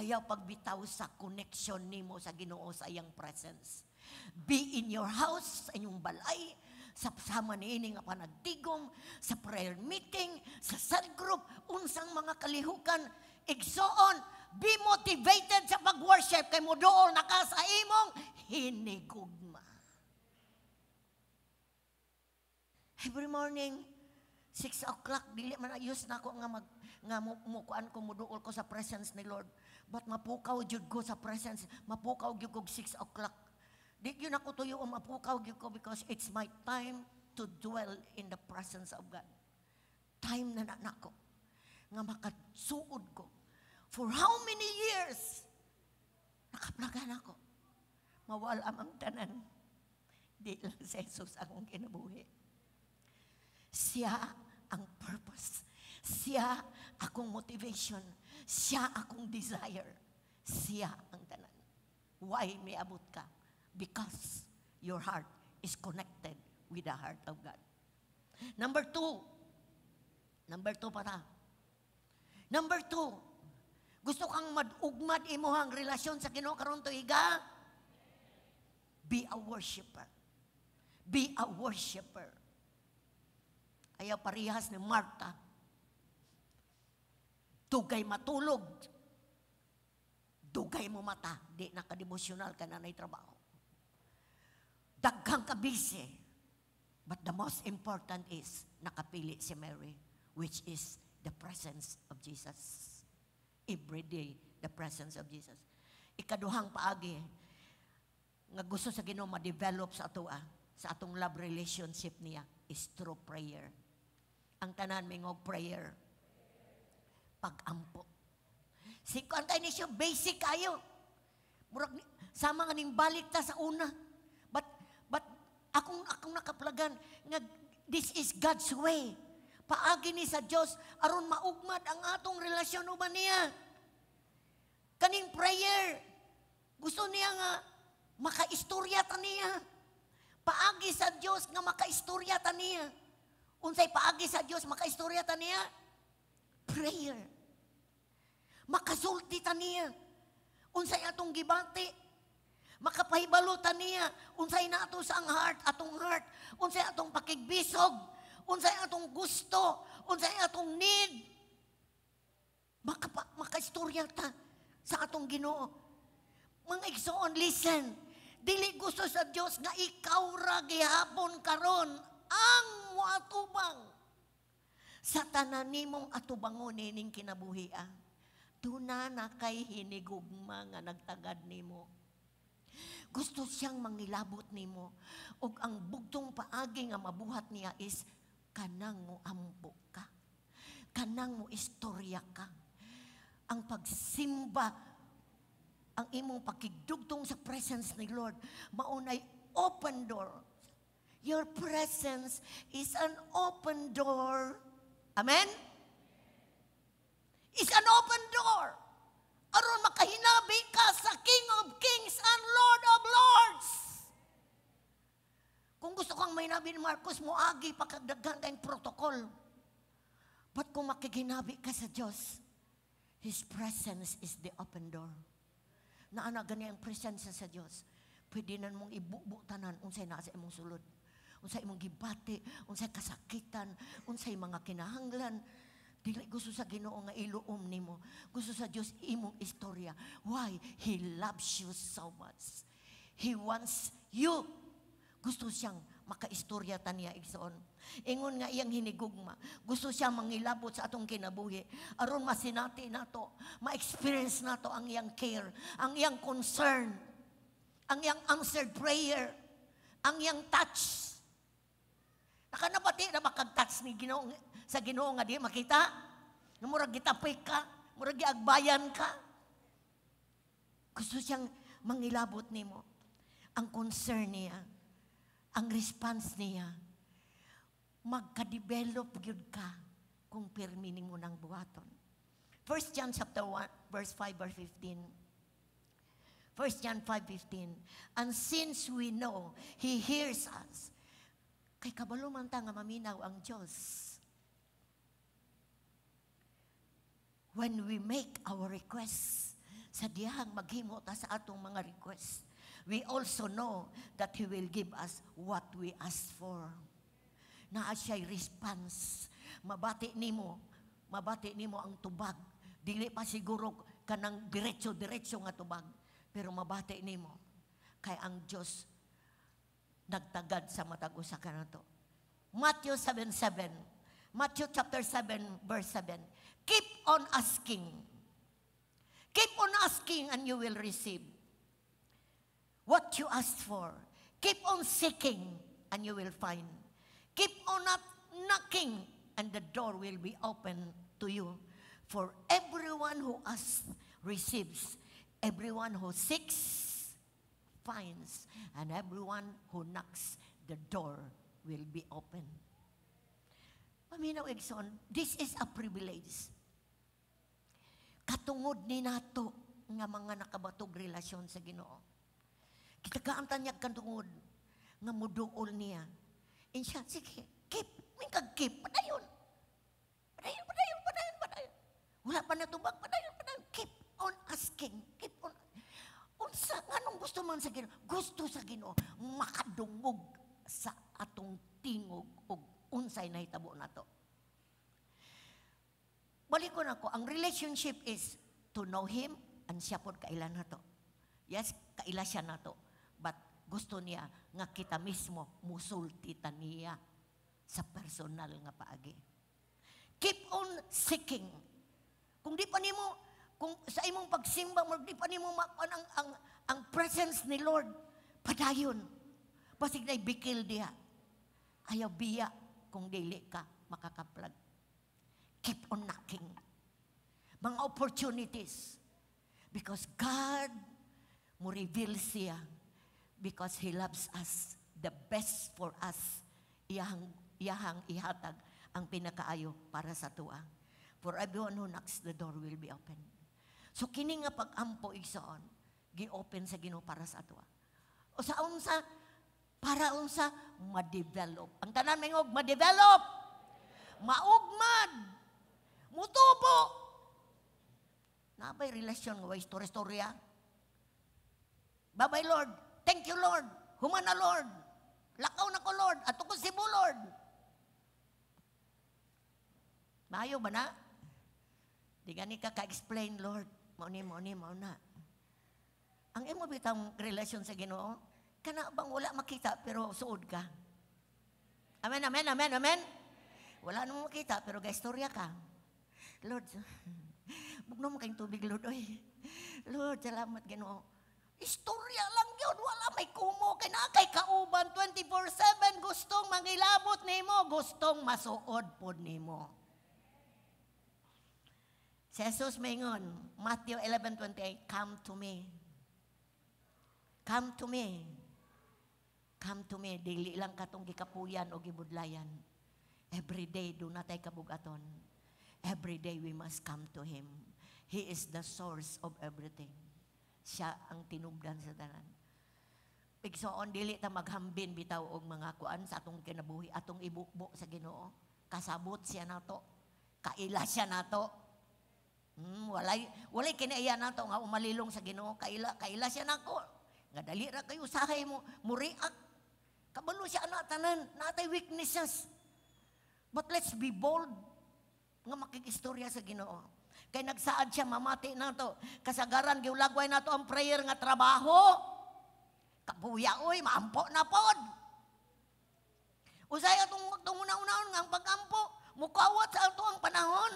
Ayaw pagbitaw sa connection nimo sa Ginoo sa iyang presence. Be in your house, sa inyong balay, sa sama niini nga panagtigom, sa prayer meeting, sa cell group, unsang mga kalihukan, igsoon, be motivated sa pag-worship kay mo dool na ka sa imong hinigugma. Every morning, 6 o'clock, dili man ayos na ako nga mukuan ko, muduol ko sa presence ni Lord. But mapukaw jud ko sa presence, mapukaw jud ko 6 o'clock. Di yun ako tuyo o mapukaw jud ko because it's my time to dwell in the presence of God. Time na nako nga makasuod ko. For how many years? Nakaplagan ako. Mawala ang tanan. Di lang si Jesus akong kinabuhi. Siya ang purpose. Siya akong motivation. Siya akong desire. Siya ang tanan. Why may abot ka? Because your heart is connected with the heart of God. Number 2. Number 2 para. Number 2. Gusto kang madugmad imuhang relasyon sa Ginoo karon tuiga? Be a worshiper. Be a worshiper. Ayaw parihas ni Martha. Dugay matulog. Dugay mo mata. Di nakadevosyonal ka na trabaho. Daghang ka busy. But the most important is nakapili si Mary, which is the presence of Jesus. Every day, the presence of Jesus. Ikaduhang paagi, nga gusto sa Ginoo ma-develop sa atong love relationship niya is through prayer. Ang tanan mingog prayer. Pag-ampo. Sikuan tayo nisyo, basic kayo. Murag, sama nga ning balik ta sa una. But akong nakaplagan, nga this is God's way. Paagi ni sa Diyos, aron maugmad ang atong relasyon uban niya. Kaning prayer, gusto niya nga makaistorya ta niya. Paagi sa Diyos nga makaistorya ta niya. Unsay paagi sa Diyos makaistorya ta niya? Prayer. Makasulti ta niya. Unsay atong gibati? Makapahibalo ta niya. Unsay na ato sa atong heart. Unsay atong pakigbisog. Unsay atong gusto. Unsay atong need. Makaistorya ta sa atong Ginoo. Mga igsoon, listen. Dili gusto sa Diyos nga ikaw ra gihapon karon ang muatubang sa tanan nimong atubangon ning kinabuhia. Tuna na kay hinigugma nga nagtagad nimo. Gusto siyang mangilabot nimo ug ang bugtong paagi nga mabuhat niya is kanang mo ampo ka. Kanang mo istorya ka. Ang pagsimba, ang imong pakigdugtong sa presence ni Lord, maunay open door. Your presence is an open door. Amen? It's an open door. Aron makahinabi ka sa King of Kings and Lord of Lords. Kung gusto kang may nabi ni Marcos, moagi pagkagdagan kayong protocol. But kung makiginabi ka sa Diyos, His presence is the open door. Naana gani ang presensya sa Diyos. Pwede na mong ibubutanan unsay naa sa imong sulod. Unsay imong gibati, unsay kasakitan, unsay mga kinahanglan. Dili gusto sa Ginoo nga iluom nimo. Gusto sa Dios imong istorya. Why? He loves you so much. He wants you. Gusto siyang makaistorya taniya igsoon. Ingon nga iyang hinigugma. Gusto siya mangilabot sa atong kinabuhi. Aron masinati nato, ma-experience nato ang iyang care, ang iyang concern, ang iyang answered prayer, ang iyang touch. Nakanabati na makag-touch ni Ginoo sa Ginoo nga di makita. Murag gitapoy ka, murag giagbayan ka. Gusto siyang mangilabot nimo. Ang concern niya, ang response niya, magka-develop yun ka kung permining mo ng buhaton. 1 John chapter 1, verse 5, verse 15. 1 John 5:15. And since we know He hears us, kay kabalo man ta nga maminaw ang Diyos. When we make our requests, sa diyang maghimo ta sa atong mga requests, we also know that He will give us what we ask for. Naa siya'y response. Mabati nimo ang tubag. Dili pa siguro kanang diretso nga tubag. Pero mabati nimo kay ang Diyos nagtagad sa matag usa kanato. Matthew 7:7. Matthew chapter 7 verse 7. Keep on asking. Keep on asking and you will receive what you asked for. Keep on seeking and you will find. Keep on knocking and the door will be open to you. For everyone who asks receives. Everyone who seeks finds. And everyone who knocks, the door will be open. Paminaw Egson, this is a privilege. Katungod ni nato nga mga nakabatog relasyon sa Ginoo. Kita kaamtan niya katungod nga muduol niya. In siya, sige, keep. Mingkag keep. Padayon. Wala pa natubag. Padayon. Keep on asking. Keep on. Unsa, anong gusto man sa Ginoo? Gusto sa Ginoo, makadungog sa atong tingog o unsay nahitabo na to. Balik ko na ko, ang relationship is to know Him and siya po kaila na to. Yes, kaila siya na to. But gusto niya nga kita mismo musulti ta niya sa personal nga paagi. Keep on seeking. Kung di pa nimo, kung sa imong pagsimba mo di pa nimo ang presence ni Lord, padayon. Basig na bikil diha. Ayaw biya kung dili ka makakaplag. Keep on knocking. Mga opportunities. Because God mo reveal siya. Because He loves us. The best for us. Iyahang ihatag ang pinakaayo para sa tuwa. For everyone who knocks, the door will be open. So kini nga pag-ampo igsoon, gi-open sa Ginoo para sa tuwa. O sa unsa, para unsa, ma-develop. Ang tanan mingog, ma-develop. Maugmad. Mutubo. Nabay relasyon nga istorya-istorya. Bye-bye, Lord. Thank you, Lord. Humana, Lord. Lakaw na ko, Lord. Ato ko sibo, Lord. Maayo ba na? Di gani ka ka-explain, Lord. Mauni, mauna. Ang imo bitang relasyon sa Ginoo, kana bang wala makita pero suod ka? Amen. Wala nang makita pero gaistorya ka. Lord, bugno mo kayong tubig, Lord. Oy, Lord, salamat Ginoo. Istorya lang yun. Wala may kumo. Kay kauban 24/7. Gustong mangilabot nimo. Gustong masuod po nimo. Si Jesus maingon, Matthew 11:28, come to me. Come to me. Come to me. Dili lang katong gikapuyan o gibudlayan. Every day, do na tayo kabugaton. Every day, we must come to Him. He is the source of everything. Siya ang tinubdan sa tanan. Pigsoon, dili ta maghambin bitaw og mga kuan sa atong kinabuhi, atong ibukbo sa Ginoo. Kasabot siya nato. Kaila siya nato. Walay kinaiya nato nga umalilong sa Ginoo. Kaila siya nako. Nga dali ra kayo usahay mo react. Kabalo siya na tanan, natay weaknesses. But let's be bold nga makikistorya sa Ginoo. Kay nagsaad siya mamati nato. Kasagaran giulagway nato ang prayer nga trabaho. puya oy maampo na pod. Usay atong una-unaon nga ang pag-ampo, mukawat sa ato ang panahon.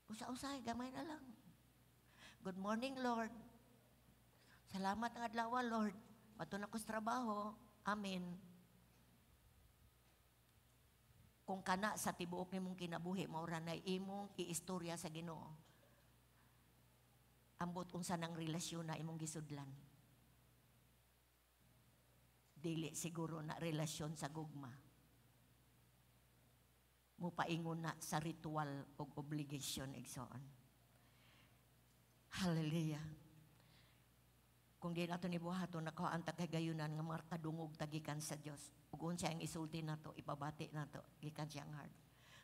Usa-usay gamay na lang. Good morning, Lord. Salamat ang adlaw, Lord. Matun ako sa trabaho. Amen. Kung kana sa tibuok nimong kinabuhi, maura na imong iistorya sa Ginoo. Ambot unsa nang relasyon na imong gisudlan. Dili siguro na relasyon sa gugma. Mupaingon na sa ritual o obligation igsoon. Hallelujah. Kung di nato ni buhaton nako ang tagagayunan nga mga kadungog tagikan sa Dios. Ug unsa ang isulti nato, ipabati nato gikan siyang heart.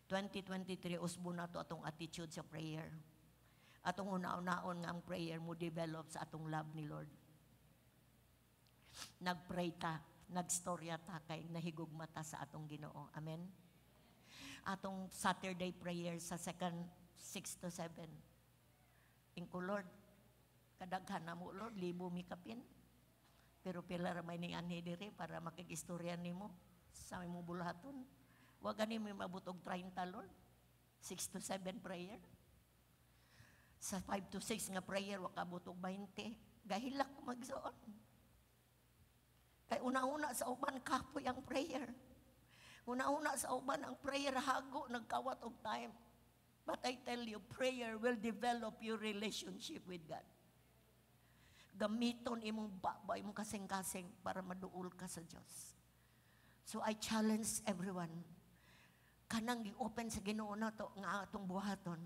2023 usbo nato atong attitude sa prayer. Atong una-unaon nga ang prayer mo develop sa atong love ni Lord. Nagpray ta, nagstorya ta kay nahigugma ta sa atong Ginoo. Amen. Atong Saturday prayer sa second 6 to 7. Ingko Lord, kadaghan na mo Lord, libo mi kapin. Pero pila ra may ning anhi diri para makig-istorya nimo sa imong bulahaton. Wa gani mo mabot og 30 Lord. 6 to 7 prayer. Sa 5 to 6 nga prayer wa kabot og 20. Gahilak ko magsuon. Kay una-una sa uban kapoy ang prayer. Una-una sa uban ang prayer hago nagkawat og time. But I tell you, prayer will develop your relationship with God. Gamiton imong babay imong kasing-kasing para maduol ka sa Dios. So I challenge everyone. Kanang gi-open sa Ginoo nato nga atong buhaton,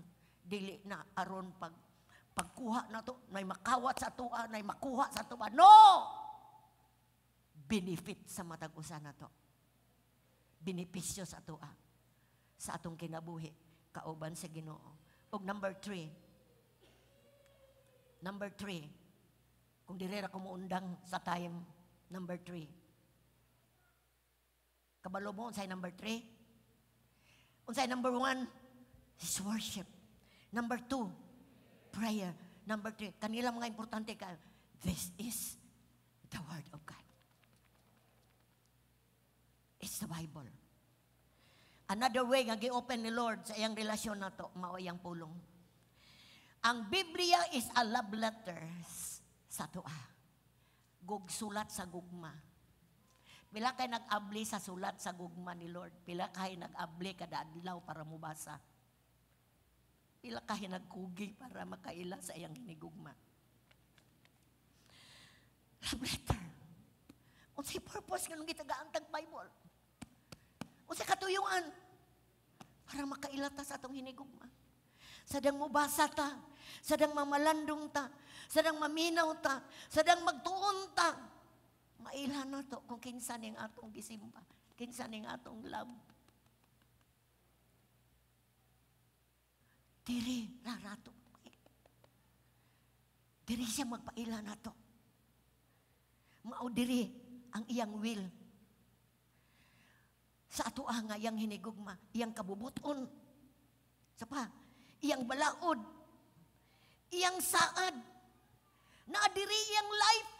dili na aron pagkuha nato nay makawat sa atoa, nay makuha sa atoa. No! Benefit sa matag usa nato. Benepisyo sa atoa sa atong kinabuhi kauban sa Ginoo. Og number 3. Kung diri ra ko muundang sa time, number 3. Kabalo mo unsay number 3? Unsay number 1? Is worship. Number 2, prayer. Number 3, kanila mga importante ka. This is the Word of God. It's the Bible. Another way nga gi-open ni Lord sa iyang relasyon nato, mao iyang pulong. Ang Biblia is a love letter sa toa. Gugsulat sa gugma. Pila kay nag-abli sa sulat sa gugma ni Lord? Pila kay nag-abli kada adlaw para mubasa? Pila kay nagkugi para makaila sa iyang hinigugma? Love letter. Unsay purpose nga nung gitagaan tag Bible? Unsay katuyuan? Para makaila ta sa atong hinigugma. Sadang mubasa ta, sadang mamalandong ta, sadang maminaw ta, sadang magtuon ta. Mailhan na to kung kinsa ning atong gisimba, kinsa ning atong love. Diri rarato. Diri siya magpaila na to. Mao diri ang iyang will. Sa ato nga iyang hinigugma, iyang kabubuton. Sa pa, iyang balaod, iyang saad, naadiri iyang life,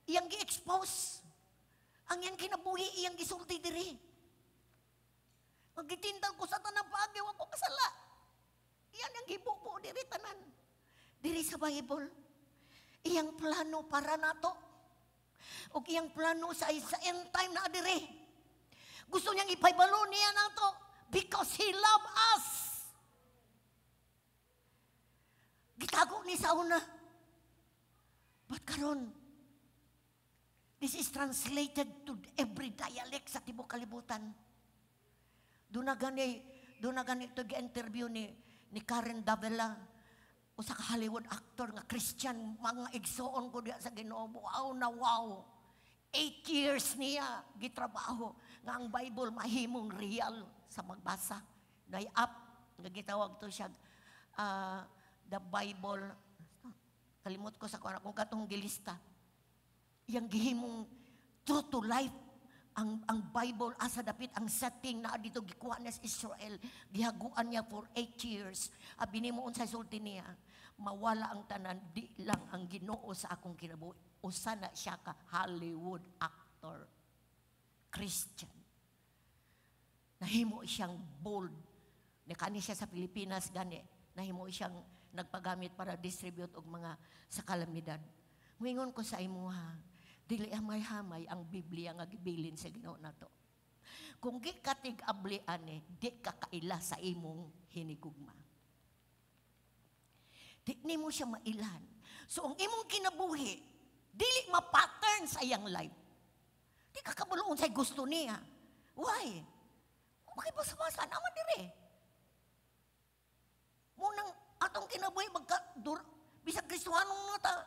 iyang gi-expose, ang iyang kinabuhi, iyang gisulti diri. Magitindal ko sa tanang paagi, wag ko kasala. Iyan ang gibubo diri tanan. Diri sa Bible, iyang plano para nato. O iyang plano sa end time na diri. Gusto niyang ipaybalo niya nato because He loves us. Gitago ni sa una. But karon, this is translated to every dialect sa tibok kalibutan. Doon na gani ito gi-interview ni Karen Davila, usa ka Hollywood actor nga Christian, mga igsoon ko diya sa Ginoo. Wow na wow. 8 years niya gitrabaho nga ang Bible mahimong real sa magbasa. Day-up nga gitawag to siya the Bible. Kalimot ko sa kung katong gilista. Yang gihimong true to life ang Bible asa dapit ang setting na dito gikuha na sa Israel. Gihaguan niya for 8 years. Abi nimo unsay sulti niya, mawala ang tanan, di lang ang Ginoo sa akong kinabuhi. usa na siya ka Hollywood actor, Christian. Nahimo siyang bold. Nakani siya sa Pilipinas gani. Nahimo siyang nagpagamit para distribute og mga sa kalamidad. Moingon ko sa imuha, dili hamay-hamay ang Biblia nga gibilin sa Ginoo nato. Kung di ka tig-abli ani, di ka kaila sa imong hinigugma. Di nimo siya mailan. So ang imong kinabuhi, dili ma-pattern sa iyang life. Di ka kabuloon sa gusto niya. Why? Makibasa-basa naman dire. Munang atong kinabuhi bisag Kristohanong nata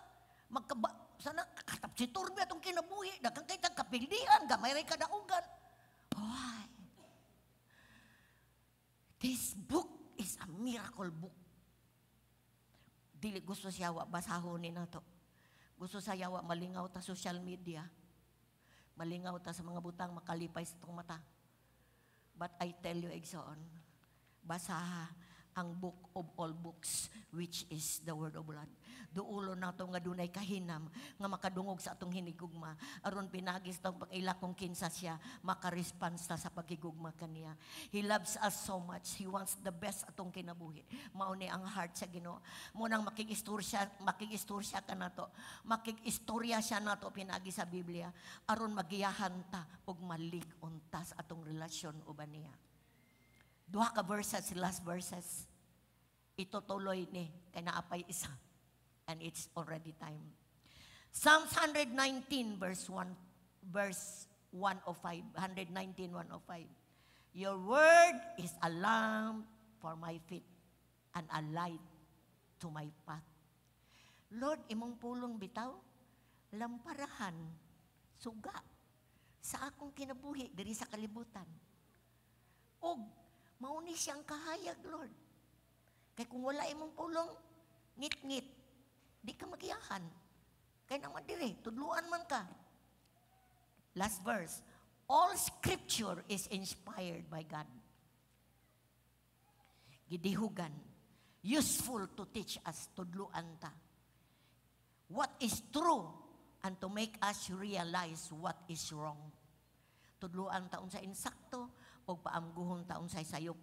sana katapsitor mi atong kinabuhi daghang kay kapildihan gamay ray kadaugan. Why? This book is a miracle book. Dili gusto siya wa basahon ni nato. Gusto sa yawa malingaw ta social media. Malingaw ta sa mga butang makalipay sa itong mata. But I tell you, Exxon, basaha ang book of all books, which is the Word of God. Duulo nato nga dunay kahinam, nga makadungog sa atong hinigugma. Aron pinagis tong pag-ila kung kinsa siya, makarespons ta sa pagigugma kaniya. He loves us so much. He wants the best atong kinabuhi. Mao ni ang heart sa Ginoo. Munang makigistorya ka nato. Makikistorya siya nato pinagi sa Biblia. Aron magiyahan ta og malig-on ta sa atong relasyon uban niya. Duha ka verses, last verses. Itutuloy ni, kay naapay isa. And it's already time. Psalms 119 verse 105. 119, 105. Your word is a lamp for my feet and a light to my path. Lord, imong pulong bitaw, lamparahan, suga, sa akong kinabuhi, diri sa kalibutan. Og, mauni siyang kahayag, Lord. Kaya kung wala imong pulong, ngit-ngit, di ka magiyahan. Kaya naman dire, tudluan man ka. Last verse. All scripture is inspired by God. Gidihugan. Useful to teach us, tudluan ta. What is true and to make us realize what is wrong. Tudluan ta unsa insakto, o paamguhon taon sa sayop,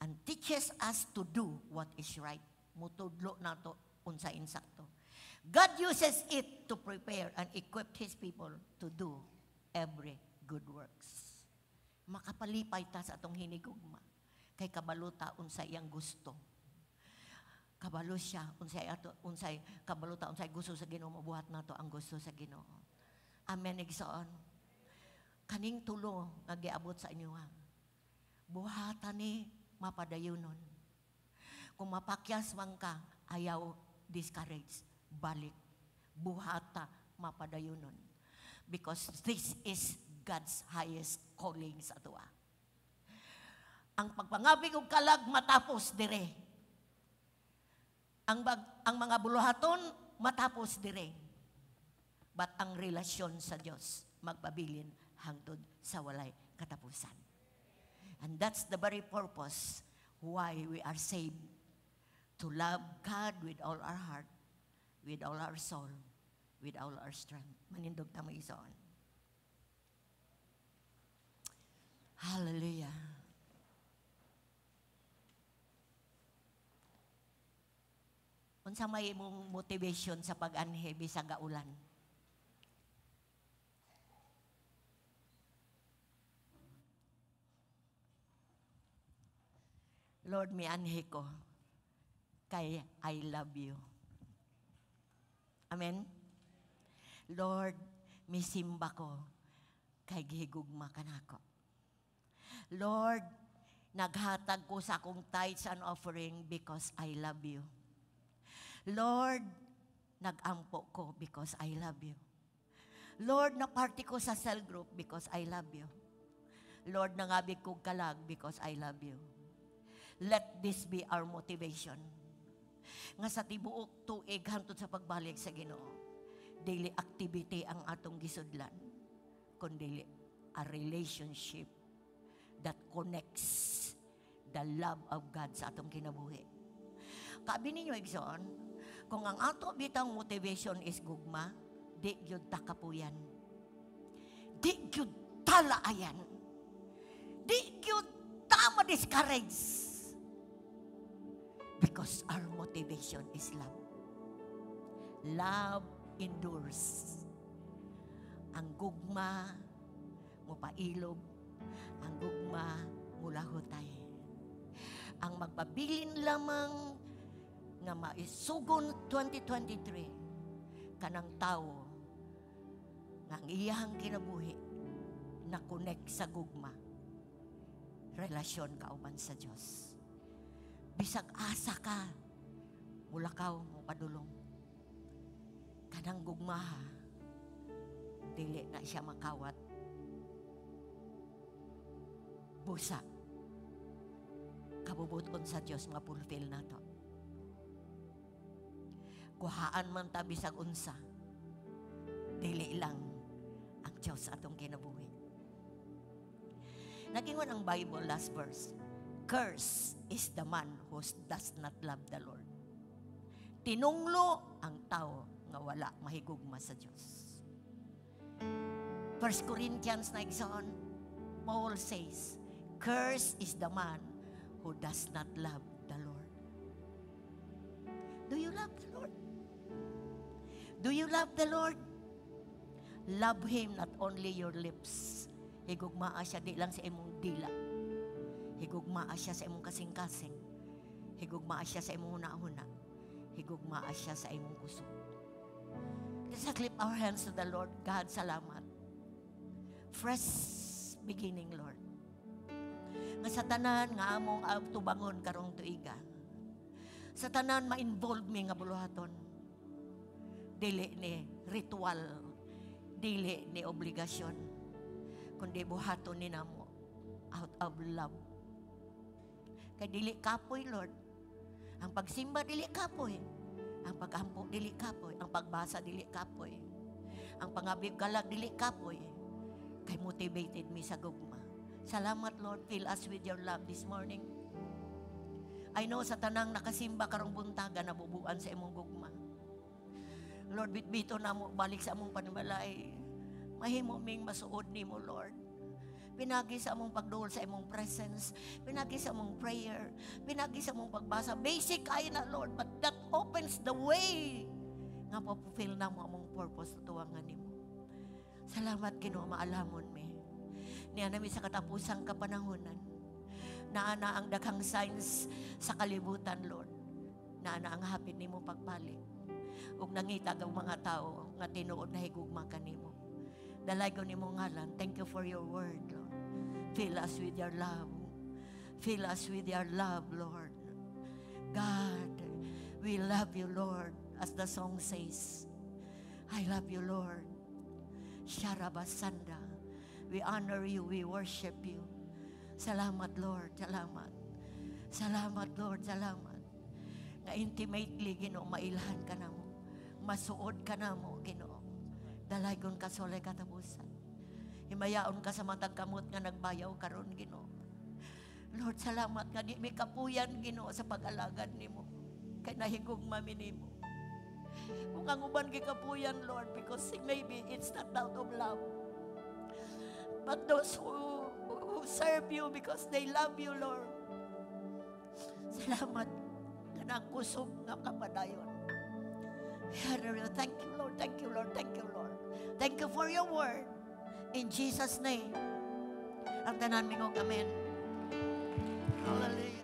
and teaches us to do what is right. Mutudlo na to unsa insakto. God uses it to prepare and equip His people to do every good works. Makapalipay ta sa atong hinigugma, kay kabaluta unsa iyang gusto. Kabalo siya, unsay kabaluta, unsay gusto sa Ginoo, mabuhat nato ang gusto sa Ginoo. Amen, igsoon. Kaning tulo nga giabot sa inyo ha. Buhatan ni mapadayunon. Kung mapakyas man ka, ayaw discourage, balik. Buhata mapadayunon. Because this is God's highest calling sa atua. Ang pagpangabig og kalag matapos dire. Ang mga buluhaton matapos dire. But ang relasyon sa Dios magpabilin hangtod sa walay katapusan. And that's the very purpose why we are saved. To love God with all our heart, with all our soul, with all our strength. Manindog tamo isoon. Hallelujah. Unsa may imong motivation sa pag-anhe bisag gaulan? Lord, mianhi ko kay I love you. Amen? Lord, misimba ko kay gihigugma ka nako. Lord, naghatag ko sa akong tithes and offering because I love you. Lord, nagampo ko because I love you. Lord, naparty ko sa cell group because I love you. Lord, nangabig ko kalag because I love you. Let this be our motivation. Nga sa tibuok tuig hantod sa pagbalik sa Ginoo, daily activity ang atong gisudlan, kundi a relationship that connects the love of God sa atong kinabuhi. Kabi ninyo, Igsoon, kung ang ato bitang motivation is gugma, di gyud ta kapuyan. Di gyud ta laayan. Di gyud ta ma-discourage. Because our motivation is love. Love endures. Ang gugma mupailog, ang gugma mulahutay. Ang magpabilin lamang nga maisugon 2023 kanang tao nga ang iyang kinabuhi na connect sa gugma, relasyon kauban sa Dios. Bisag asa ka, mulakaw mo padulong. Kanang gugma, dili na siya makawat. Busa. Kabubuton sa Dios nga fulfill na to. Kuhaan man ta bisag unsa. Dili lang ang Dios atong kinabuhi. Nagingon ang Bible last verse. Curse is the man who does not love the Lord. Tinunglo ang tao nga wala mahigugma sa Dios. 1 Corinthians 9:7, Paul says, "Curse is the man who does not love the Lord." Do you love the Lord? Do you love the Lord? Love Him, not only your lips. Higugmaa siya di lang sa imong dila. Higugmaa siya sa imong kasing-kasing. Higugmaa siya sa imong huna-huna. Higugmaa siya sa imong kusog. Let's clap our hands to the Lord. God, salamat. Fresh beginning, Lord. Nga sa tanan nga among tubangon karong tuiga. Sa tanan ma-involve mi nga buluhaton. Dili ni ritual, dili ni obligasyon, kundi buhaton ni namo out of love. Kay dili kapoy, Lord. Ang pagsimba dili kapoy. Ang paghampo dili kapoy. Ang pagbasa dili kapoy. Ang pangabib galag dili kapoy. Kay motivated mi sa gugma. Salamat, Lord. Fill us with your love this morning. I know sa tanang nakasimba karong buntaga nabubuan sa imong gugma. Lord, bitbito na mo balik sa among panimalay. Mahimo ming masuod nimo, Lord. Pinagi sa among pagduol sa imong presence. Pinagi sa among prayer. Pinagi sa among pagbasa. Basic ay na, Lord, but that opens the way nga po-fulfill na mo among purpose na tuwangan nimo. Salamat, Ginoo, maalamon mi. Niya namin sa katapusang kapanahonan. Naana ang daghang signs sa kalibutan, Lord. Naana ang hapit nimo pagpali. Ug nangita ang mga tao nga tinuod na higugma kanimo. Dalaygon nimo ngalan. Thank you for your word, Lord. Fill us with your love. Fill us with your love, Lord. God, we love you, Lord, as the song says. I love you, Lord. Sharabasanda. We honor you, we worship you. Salamat, Lord, salamat. Salamat, Lord, salamat. Nga intimately, Ginoo, mailhan ka na mo. Masuod ka na mo, Ginoo. Dalaygon ka sa walay katapusan. Himayaon ka sa matag kamot nga nagbayaw karon, Ginoo. Lord, salamat nga di may kapuyan, Ginoo, sa pag-alagad nimo. Kay nahigugma mi nimo. Kung ang uban gikapuyan, Lord, because maybe it's not out of love. But those who serve you because they love you, Lord. Salamat kanang kusog nga kapadayon. Thank you, Lord. Thank you, Lord. Thank you, Lord. Thank you for your word. In Jesus' name. Ang tanan mingog, amen. Hallelujah.